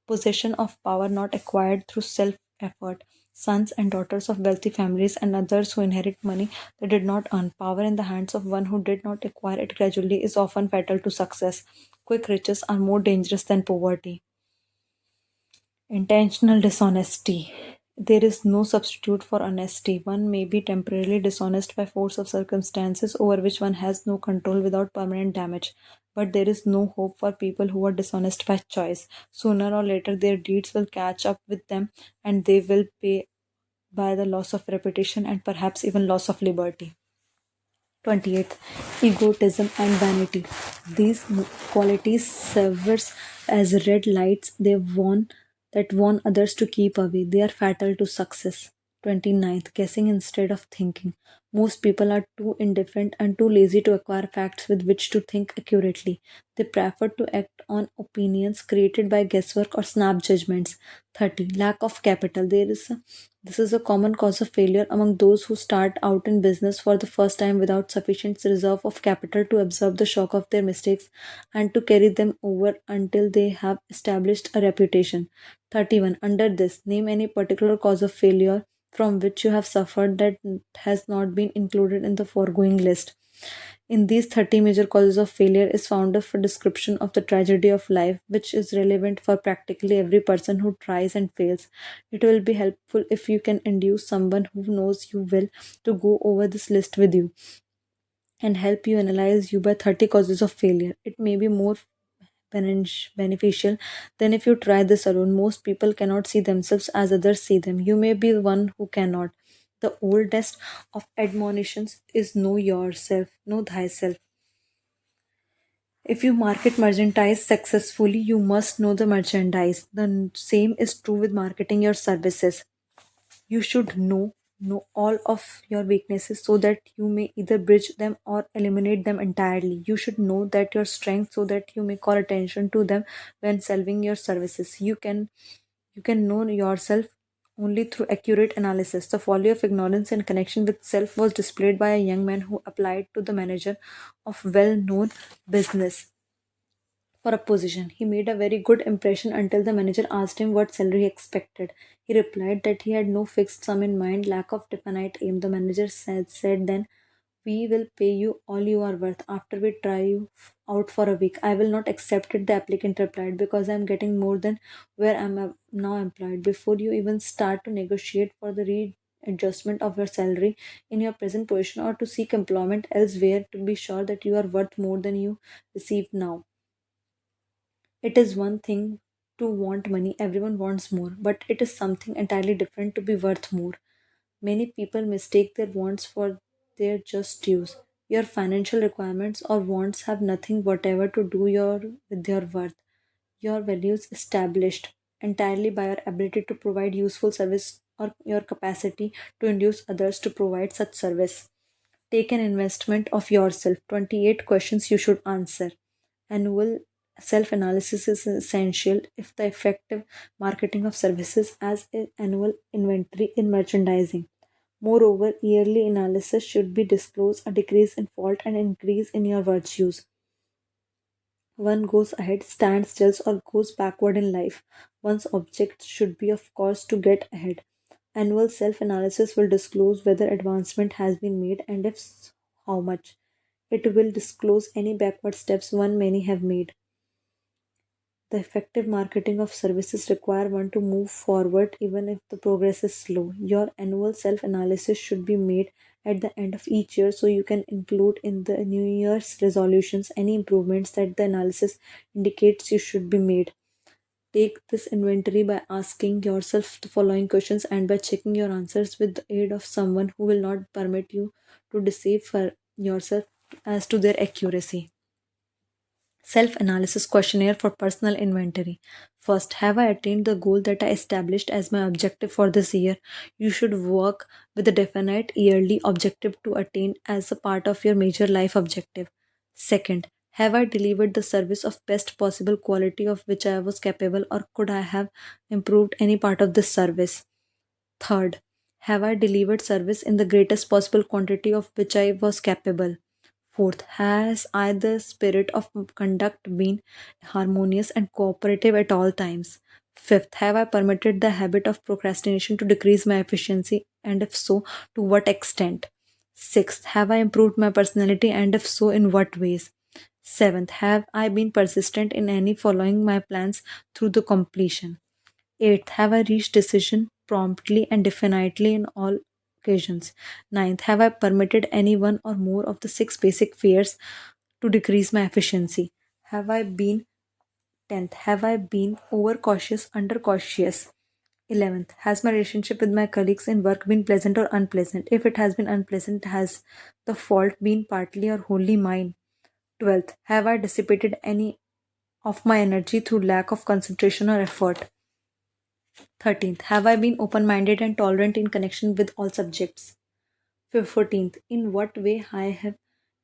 Possession of power not acquired through self effort. Sons and daughters of wealthy families and others who inherit money they did not earn. Power in the hands of one who did not acquire it gradually is often fatal to success. Quick riches are more dangerous than poverty. Intentional dishonesty. There is no substitute for honesty. One may be temporarily dishonest by force of circumstances over which one has no control without permanent damage. But there is no hope for people who are dishonest by choice. Sooner or later, their deeds will catch up with them and they will pay by the loss of reputation and perhaps even loss of liberty. 28th, egotism and vanity. These qualities serve as red lights that warn others to keep away. They are fatal to success. 29th, guessing instead of thinking. Most people are too indifferent and too lazy to acquire facts with which to think accurately. They prefer to act on opinions created by guesswork or snap judgments. 30. Lack of capital. This is a common cause of failure among those who start out in business for the first time without sufficient reserve of capital to absorb the shock of their mistakes and to carry them over until they have established a reputation. 31. Under this, name any particular cause of failure from which you have suffered that has not been included in the foregoing list. In these 30 major causes of failure is found a description of the tragedy of life, which is relevant for practically every person who tries and fails. It will be helpful if you can induce someone who knows you well to go over this list with you and help you analyze you by 30 causes of failure. It may be more beneficial than if you try this alone. Most people cannot see themselves as others see them. You may be one who cannot. The oldest of admonitions is know yourself, know thyself. If you market merchandise successfully, you must know the merchandise. The same is true with marketing your services. You should know all of your weaknesses so that you may either bridge them or eliminate them entirely. You should know that your strengths so that you may call attention to them when selling your services. You can know yourself only through accurate analysis. The folly of ignorance in connection with self was displayed by a young man who applied to the manager of well-known business for a position. He made a very good impression until the manager asked him what salary he expected. He replied that he had no fixed sum in mind, lack of definite aim. The manager said then, we will pay you all you are worth after we try you out for a week. I will not accept it, the applicant replied, because I am getting more than where I am now employed. Before you even start to negotiate for the readjustment of your salary in your present position or to seek employment elsewhere, to be sure that you are worth more than you receive now. It is one thing to want money, everyone wants more, but it is something entirely different to be worth more. Many people mistake their wants for their just dues. Your financial requirements or wants have nothing whatever to do with your worth. Your values established entirely by your ability to provide useful service or your capacity to induce others to provide such service. Take an investment of yourself. 28 questions you should answer. Annual self analysis is essential if the effective marketing of services as an annual inventory in merchandising. Moreover, yearly analysis should be disclose a decrease in fault and increase in your virtues. One goes ahead, stands still, or goes backward in life. One's object should be, of course, to get ahead. Annual self analysis will disclose whether advancement has been made and if how much. It will disclose any backward steps one may have made. The effective marketing of services require one to move forward even if the progress is slow. Your annual self analysis should be made at the end of each year so you can include in the New Year's resolutions any improvements that the analysis indicates you should be made. Take this inventory by asking yourself the following questions and by checking your answers with the aid of someone who will not permit you to deceive for yourself as to their accuracy. Self analysis questionnaire for personal inventory. First, have I attained the goal that I established as my objective for this year? You should work with a definite yearly objective to attain as a part of your major life objective. Second, have I delivered the service of best possible quality of which I was capable, or could I have improved any part of this service? Third, have I delivered service in the greatest possible quantity of which I was capable? Fourth, has I the spirit of conduct been harmonious and cooperative at all times? Fifth, have I permitted the habit of procrastination to decrease my efficiency, and if so, to what extent? Sixth, have I improved my personality, and if so, in what ways? Seventh, have I been persistent in any following my plans through the completion? Eighth, have I reached decision promptly and definitely in all occasions? Ninth, have I permitted any one or more of the six basic fears to decrease my efficiency? Have I been 10th, have I been overcautious, undercautious? 11th, has my relationship with my colleagues in work been pleasant or unpleasant? If it has been unpleasant, has the fault been partly or wholly mine? 12th, have I dissipated any of my energy through lack of concentration or effort? 13th, have I been open minded and tolerant in connection with all subjects? 14th, in what way I have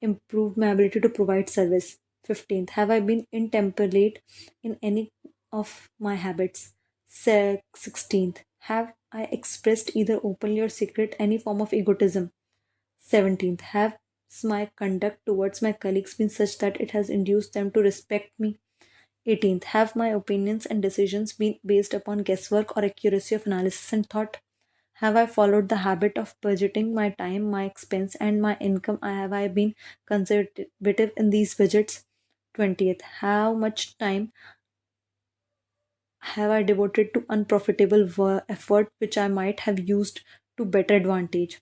improved my ability to provide service? 15th, have I been intemperate in any of my habits? 16th, have I expressed either openly or secret any form of egotism? 17th, have my conduct towards my colleagues been such that it has induced them to respect me? 18th, have my opinions and decisions been based upon guesswork or accuracy of analysis and thought? Have I followed the habit of budgeting my time, my expense, and my income? Have I been conservative in these budgets? 20th, how much time have I devoted to unprofitable effort which I might have used to better advantage?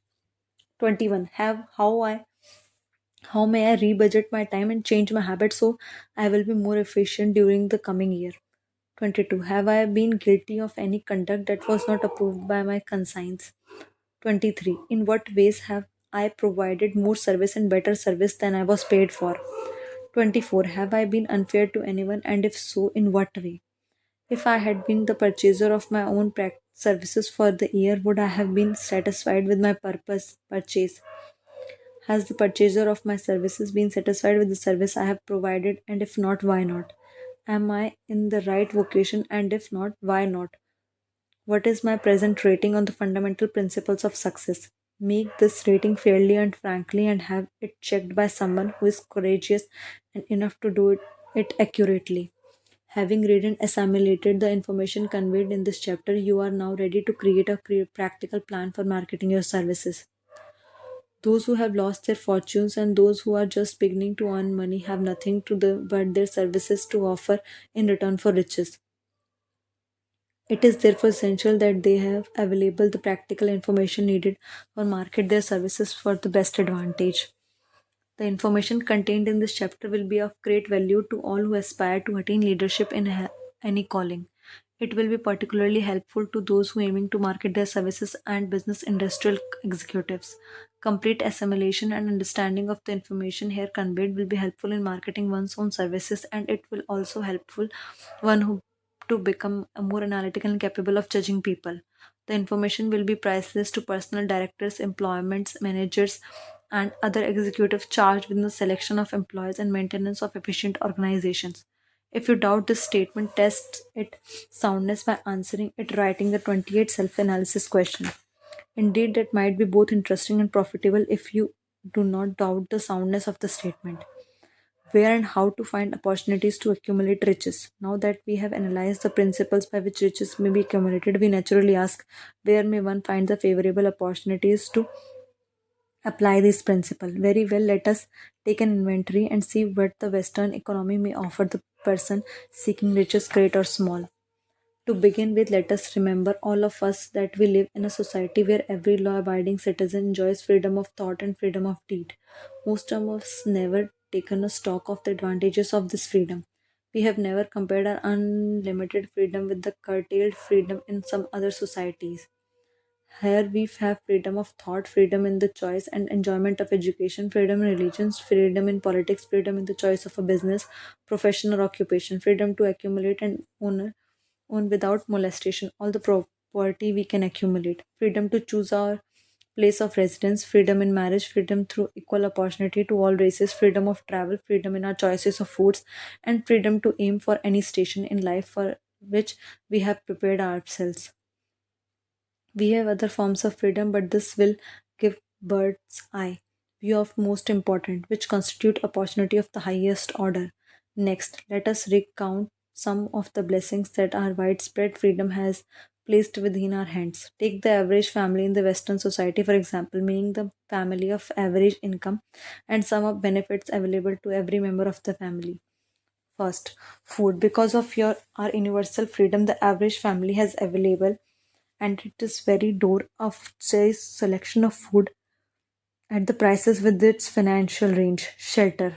21, have how may I rebudget my time and change my habits so I will be more efficient during the coming year? 22, have I been guilty of any conduct that was not approved by my conscience? 23, in what ways have I provided more service and better service than I was paid for? 24, have I been unfair to anyone, and if so, in what way? If I had been the purchaser of my own services for the year, would I have been satisfied with my purchase? Has the purchaser of my services been satisfied with the service I have provided, and if not, why not? Am I in the right vocation, and if not, why not? What is my present rating on the fundamental principles of success? Make this rating fairly and frankly and have it checked by someone who is courageous and enough to do it accurately. Having read and assimilated the information conveyed in this chapter, you are now ready to create a practical plan for marketing your services. Those who have lost their fortunes and those who are just beginning to earn money have nothing but their services to offer in return for riches. It is therefore essential that they have available the practical information needed or market their services for the best advantage. The information contained in this chapter will be of great value to all who aspire to attain leadership in any calling. It will be particularly helpful to those who aiming to market their services and business industrial executives. Complete assimilation and understanding of the information here conveyed will be helpful in marketing one's own services, and it will also helpful one who to become a more analytical and capable of judging people. The information will be priceless to personal directors, employments, managers, and other executives charged with the selection of employees and maintenance of efficient organizations. If you doubt this statement, test its soundness by answering it, writing the 28 self analysis question. Indeed, that might be both interesting and profitable if you do not doubt the soundness of the statement. Where and how to find opportunities to accumulate riches. Now that we have analyzed the principles by which riches may be accumulated, we naturally ask where may one find the favorable opportunities to apply this principle. Very well, let us take an inventory and see what the Western economy may offer the person seeking riches, great or small. To begin with, let us remember, all of us, that we live in a society where every law abiding citizen enjoys freedom of thought and freedom of deed. Most of us never taken a stock of the advantages of this freedom. We have never compared our unlimited freedom with the curtailed freedom in some other societies. Here we have freedom of thought, freedom in the choice and enjoyment of education, freedom in religions, freedom in politics, freedom in the choice of a business, profession or occupation, freedom to accumulate and own without molestation all the property we can accumulate, freedom to choose our place of residence, freedom in marriage, freedom through equal opportunity to all races, freedom of travel, freedom in our choices of foods, and freedom to aim for any station in life for which we have prepared ourselves. We have other forms of freedom, but this will give bird's eye view of most important, which constitute opportunity of the highest order. Next, let us recount some of the blessings that our widespread freedom has placed within our hands. Take the average family in the Western society, for example, meaning the family of average income, and some of benefits available to every member of the family. First, food. Because of your our universal freedom, the average family has available, and it is very door of choice selection of food at the prices with its financial range. Shelter.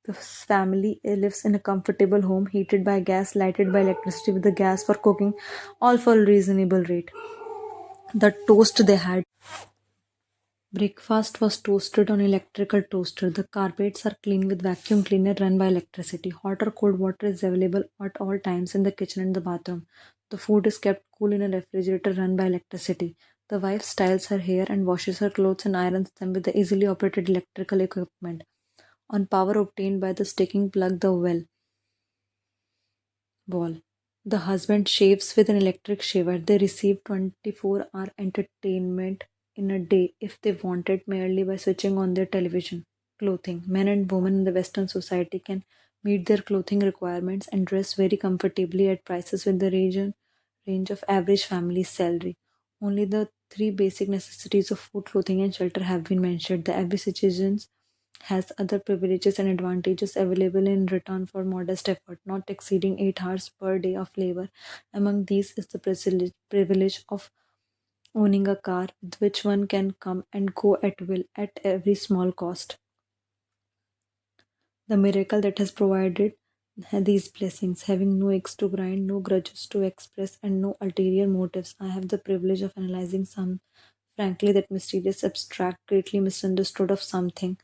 The family lives in a comfortable home heated by gas, lighted by electricity with the gas for cooking, all for a reasonable rate. The toast they had. Breakfast was toasted on electrical toaster. The carpets are clean with vacuum cleaner run by electricity. Hot or cold water is available at all times in the kitchen and the bathroom. The food is kept cool in a refrigerator run by electricity. The wife styles her hair and washes her clothes and irons them with the easily operated electrical equipment on power obtained by the sticking plug the wall. The husband shaves with an electric shaver. They receive 24-hour entertainment in a day if they want it merely by switching on their television. Clothing. Men and women in the Western society can meet their clothing requirements and dress very comfortably at prices with the range of average family's salary. Only the three basic necessities of food, clothing, and shelter have been mentioned. The average citizen has other privileges and advantages available in return for modest effort, not exceeding 8 hours per day of labor. Among these is the privilege of owning a car with which one can come and go at will at every small cost. The miracle that has provided these blessings, having no axe to grind, no grudges to express, and no ulterior motives. I have the privilege of analyzing some, frankly, that mysterious, abstract, greatly misunderstood of something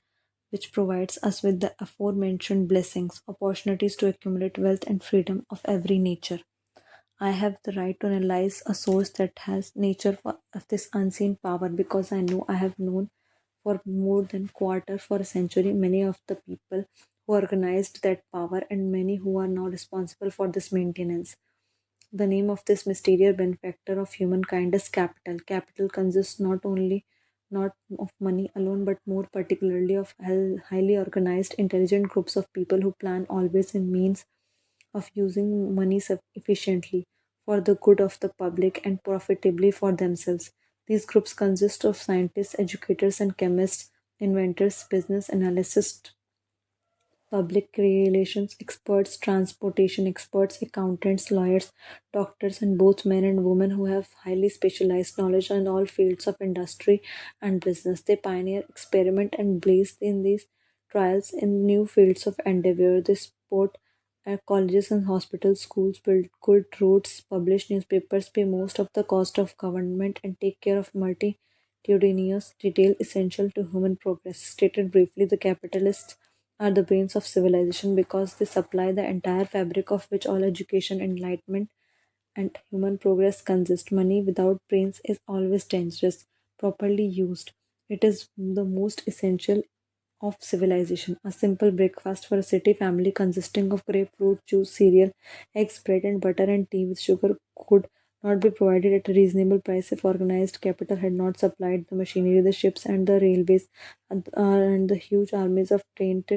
which provides us with the aforementioned blessings, opportunities to accumulate wealth and freedom of every nature. I have the right to analyze a source that has nature of this unseen power because I know I have known for more than quarter for a century many of the people who organized that power and many who are now responsible for this maintenance. The name of this mysterious benefactor of humankind is capital. Capital consists not of money alone, but more particularly of highly organized, intelligent groups of people who plan always in means of using money efficiently for the good of the public and profitably for themselves. These groups consist of scientists, educators, and chemists, inventors, business analysts, public relations experts, transportation experts, accountants, lawyers, doctors, and both men and women who have highly specialized knowledge in all fields of industry and business. They pioneer, experiment, and blaze in these trials in new fields of endeavor. They support colleges and hospitals, schools, build good roads, publish newspapers, pay most of the cost of government, and take care of multitudinous detail essential to human progress. Stated briefly, the capitalists are the brains of civilization because they supply the entire fabric of which all education, enlightenment, and human progress consist. Money without brains is always dangerous, properly used. It is the most essential of civilization. A simple breakfast for a city family consisting of grapefruit juice, cereal, eggs, bread, and butter, and tea with sugar could not be provided at a reasonable price if organized capital had not supplied the machinery, the ships, and the railways, and the huge armies of trained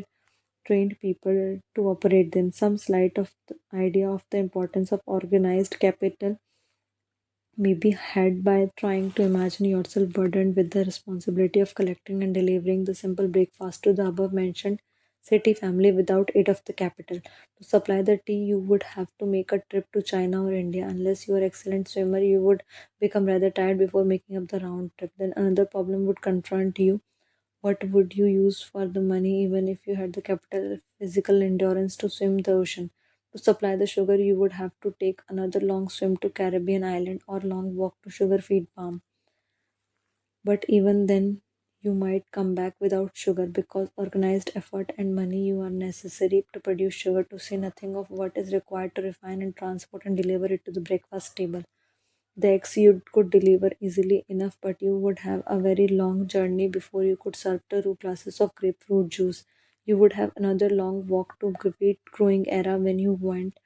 people to operate them. Some slight of the idea of the importance of organized capital may be had by trying to imagine yourself burdened with the responsibility of collecting and delivering the simple breakfast to the above mentioned city family without aid of the capital. To supply the tea, you would have to make a trip to China or India. Unless you are excellent swimmer, you would become rather tired before making up the round trip. Then another problem would confront you. What would you use for the money even if you had the capital physical endurance to swim the ocean? To supply the sugar, you would have to take another long swim to Caribbean island or long walk to sugar feed farm. But even then, you might come back without sugar because organized effort and money you are necessary to produce sugar, to say nothing of what is required to refine and transport and deliver it to the breakfast table. The eggs you could deliver easily enough, but you would have a very long journey before you could serve 2 glasses of grapefruit juice. You would have another long walk to wheat growing era when you went.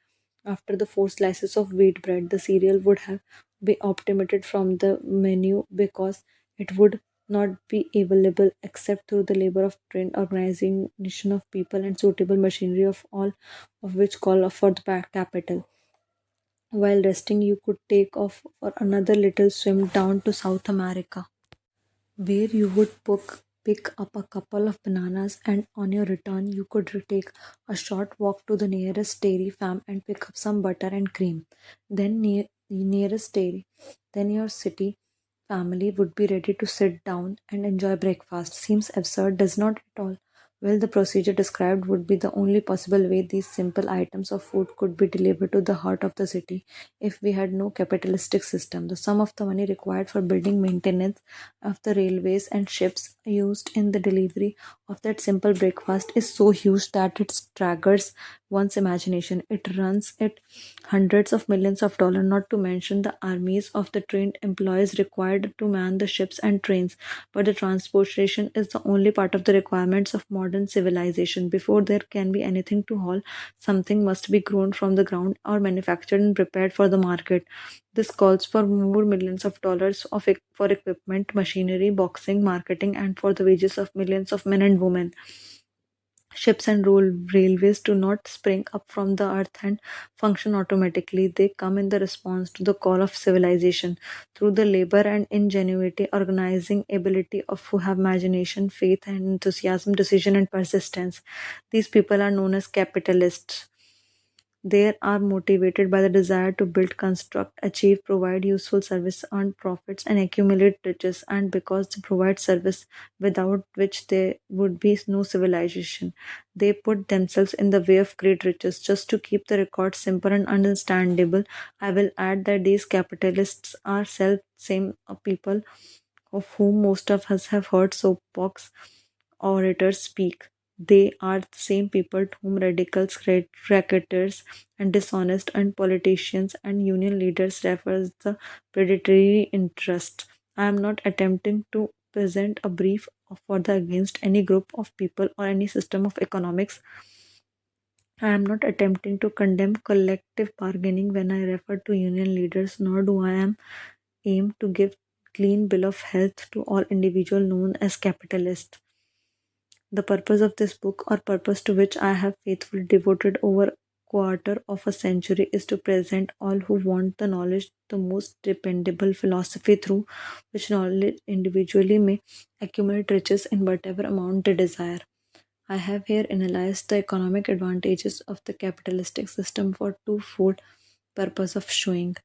After the 4 slices of wheat bread, the cereal would have been optimated from the menu because it would not be available except through the labor of trained organization of people and suitable machinery of all of which call for the capital. While resting, you could take off for another little swim down to South America, where you would pick up a couple of bananas, and on your return, you could take a short walk to the nearest dairy farm and pick up some butter and cream. Then, nearest dairy, then your city family would be ready to sit down and enjoy breakfast. Seems absurd, does not at all? Well, the procedure described would be the only possible way these simple items of food could be delivered to the heart of the city if we had no capitalistic system. The sum of the money required for building maintenance of the railways and ships used in the delivery of that simple breakfast is so huge that it staggers one's imagination. It runs at hundreds of millions of dollars, not to mention the armies of the trained employees required to man the ships and trains. But the transportation is the only part of the requirements of modern civilization. Before there can be anything to haul, something must be grown from the ground or manufactured and prepared for the market. This calls for more millions of dollars for equipment, machinery, boxing, marketing, and for the wages of millions of men and women. Ships and railways do not spring up from the earth and function automatically. They come in the response to the call of civilization through the labor and ingenuity, organizing ability of who have imagination, faith, and enthusiasm, decision, and persistence. These people are known as capitalists. They are motivated by the desire to build, construct, achieve, provide useful service, earn profits, and accumulate riches, and because they provide service without which there would be no civilization. They put themselves in the way of great riches. Just to keep the record simple and understandable, I will add that these capitalists are self same people of whom most of us have heard soapbox orators speak. They are the same people to whom radicals, cricketers, and dishonest and politicians and union leaders refer as the predatory interest. I am not attempting to present a brief for the against any group of people or any system of economics. I am not attempting to condemn collective bargaining when I refer to union leaders, nor do I am aim to give clean bill of health to all individual known as capitalists. The purpose of this book, or purpose to which I have faithfully devoted over quarter of a century, is to present all who want the knowledge the most dependable philosophy through which knowledge individually may accumulate riches in whatever amount they desire. I have here analyzed the economic advantages of the capitalistic system for twofold purpose of showing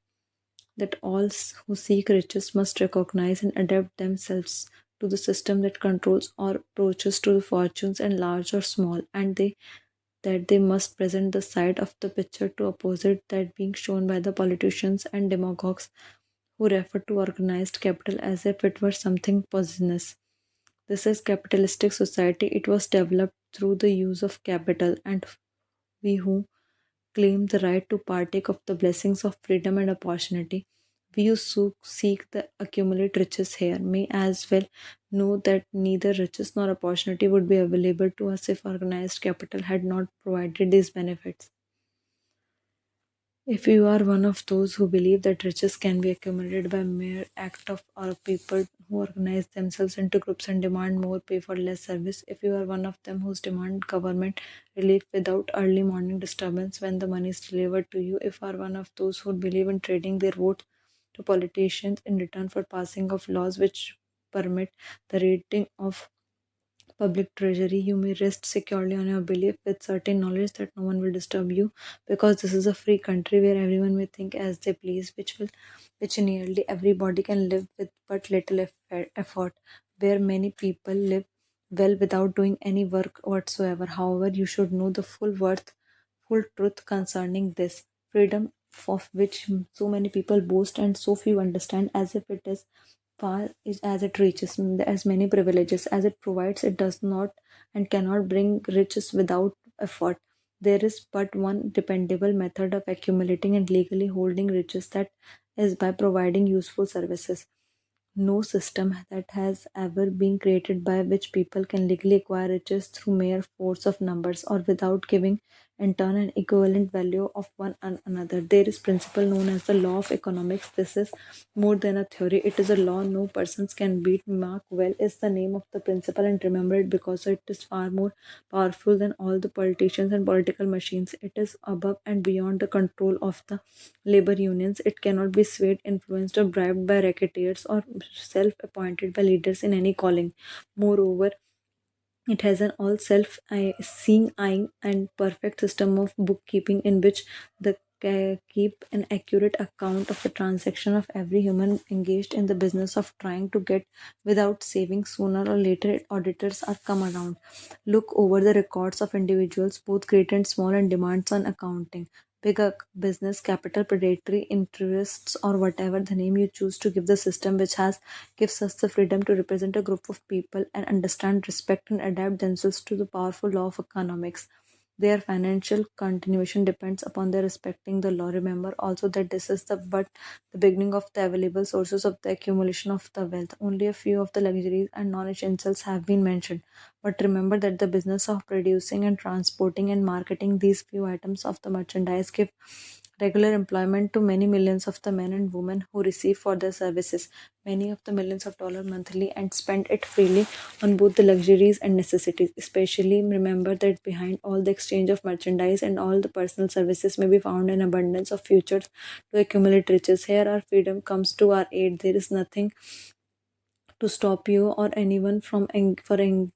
that all who seek riches must recognize and adapt themselves to the system that controls or approaches to the fortunes and large or small, and they must present the side of the picture to opposite that being shown by the politicians and demagogues who refer to organized capital as if it were something poisonous. This is capitalistic society. It was developed through the use of capital, and we who claim the right to partake of the blessings of freedom and opportunity. We who seek the accumulate riches here may as well Know that neither riches nor opportunity would be available to us if organized capital had not provided these benefits. If you are one of those who believe that riches can be accumulated by mere act of or people who organize themselves into groups and demand more pay for less service, if you are one of them who's demand government relief without early morning disturbance when the money is delivered to you, if you are one of those who believe in trading their vote to politicians in return for passing of laws which permit the rating of public treasury, you may rest securely on your belief with certain knowledge that no one will disturb you, because this is a free country where everyone may think as they please, which nearly everybody can live with but little effort, where many people live well without doing any work whatsoever. However, you should know the full truth concerning this freedom of which so many people boast and so few understand, as if it is far is as it reaches, as many privileges as it provides, it does not and cannot bring riches without effort. There is but one dependable method of accumulating and legally holding riches, that is by providing useful services. No system that has ever been created by which people can legally acquire riches through mere force of numbers or without giving in turn an equivalent value of one another. There is principle known as the law of economics. This is more than a theory. It is a law no persons can beat. Mark well is the name of the principle and remember it, because it is far more powerful than all the politicians and political machines. It is above and beyond the control of the labor unions. It cannot be swayed, influenced, or bribed by racketeers or self appointed by leaders in any calling. Moreover, it has an all self seeing eye and perfect system of bookkeeping in which the keep an accurate account of the transaction of every human engaged in the business of trying to get without saving. Sooner or later, auditors are come around, look over the records of individuals, both great and small, and demands on accounting. Big business, capital, predatory interests, or whatever the name you choose to give the system, which has gives us the freedom to represent a group of people and understand, respect, and adapt themselves to the powerful law of economics. Their financial continuation depends upon their respecting the law. Remember also that this is the beginning of the available sources of the accumulation of the wealth. Only a few of the luxuries and non-essentials have been mentioned. But remember that the business of producing and transporting and marketing these few items of the merchandise give regular employment to many millions of the men and women who receive for their services many of the millions of dollars monthly and spend it freely on both the luxuries and necessities. Especially remember that behind all the exchange of merchandise and all the personal services may be found an abundance of futures to accumulate riches. Here our freedom comes to our aid. There is nothing to stop you or anyone from engaging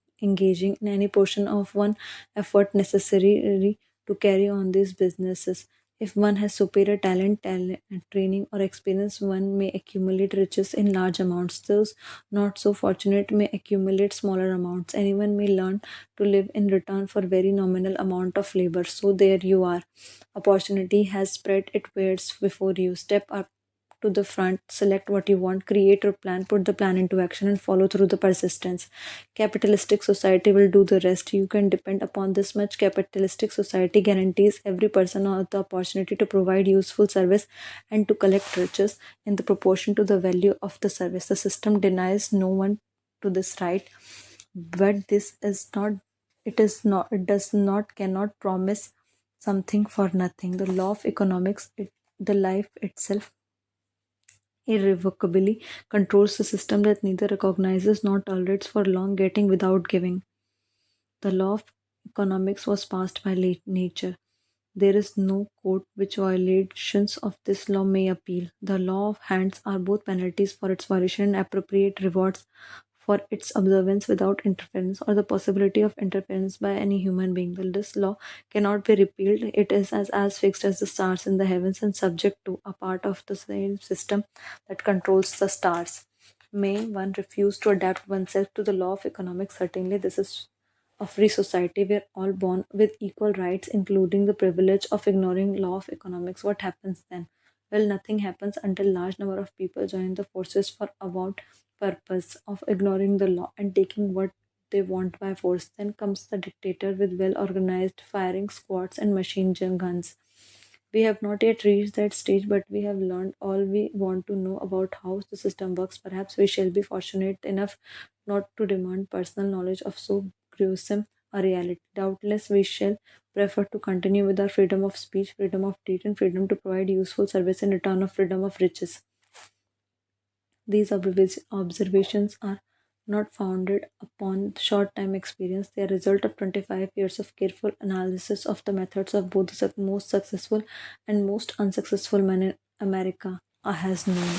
in any portion of one effort necessary to carry on these businesses. If one has superior talent, training, or experience, one may accumulate riches in large amounts. Those not so fortunate may accumulate smaller amounts. Anyone may learn to live in return for very nominal amount of labor. So there you are. Opportunity has spread its wares before you. Step up to the front, select what you want, create your plan, put the plan into action, and follow through the persistence. Capitalistic society will do the rest. You can depend upon this much. Capitalistic society guarantees every person the opportunity to provide useful service and to collect riches in the proportion to the value of the service. The system denies no one to this right, but this is not it does not cannot promise something for nothing. The law of economics, the life itself irrevocably controls the system that neither recognizes nor tolerates for long getting without giving. The law of economics was passed by nature. There is no court which violations of this law may appeal. The law of hands are both penalties for its violation and appropriate rewards for its observance without interference or the possibility of interference by any human being. This law cannot be repealed. It is as fixed as the stars in the heavens and subject to a part of the same system that controls the stars. May one refuse to adapt oneself to the law of economics? Certainly, this is a free society where all born with equal rights, including the privilege of ignoring law of economics. What happens then? Well, nothing happens until large number of people join the forces for avowed purpose of ignoring the law and taking what they want by force. Then comes the dictator with well organized firing squads and machine gun guns. We have not yet reached that stage, but we have learned all we want to know about how the system works. Perhaps we shall be fortunate enough not to demand personal knowledge of so gruesome a reality. Doubtless, we shall prefer to continue with our freedom of speech, freedom of deed, and freedom to provide useful service in return of freedom of riches. These observations are not founded upon short time experience. They are result of 25 years of careful analysis of the methods of both the most successful and most unsuccessful men in America has known.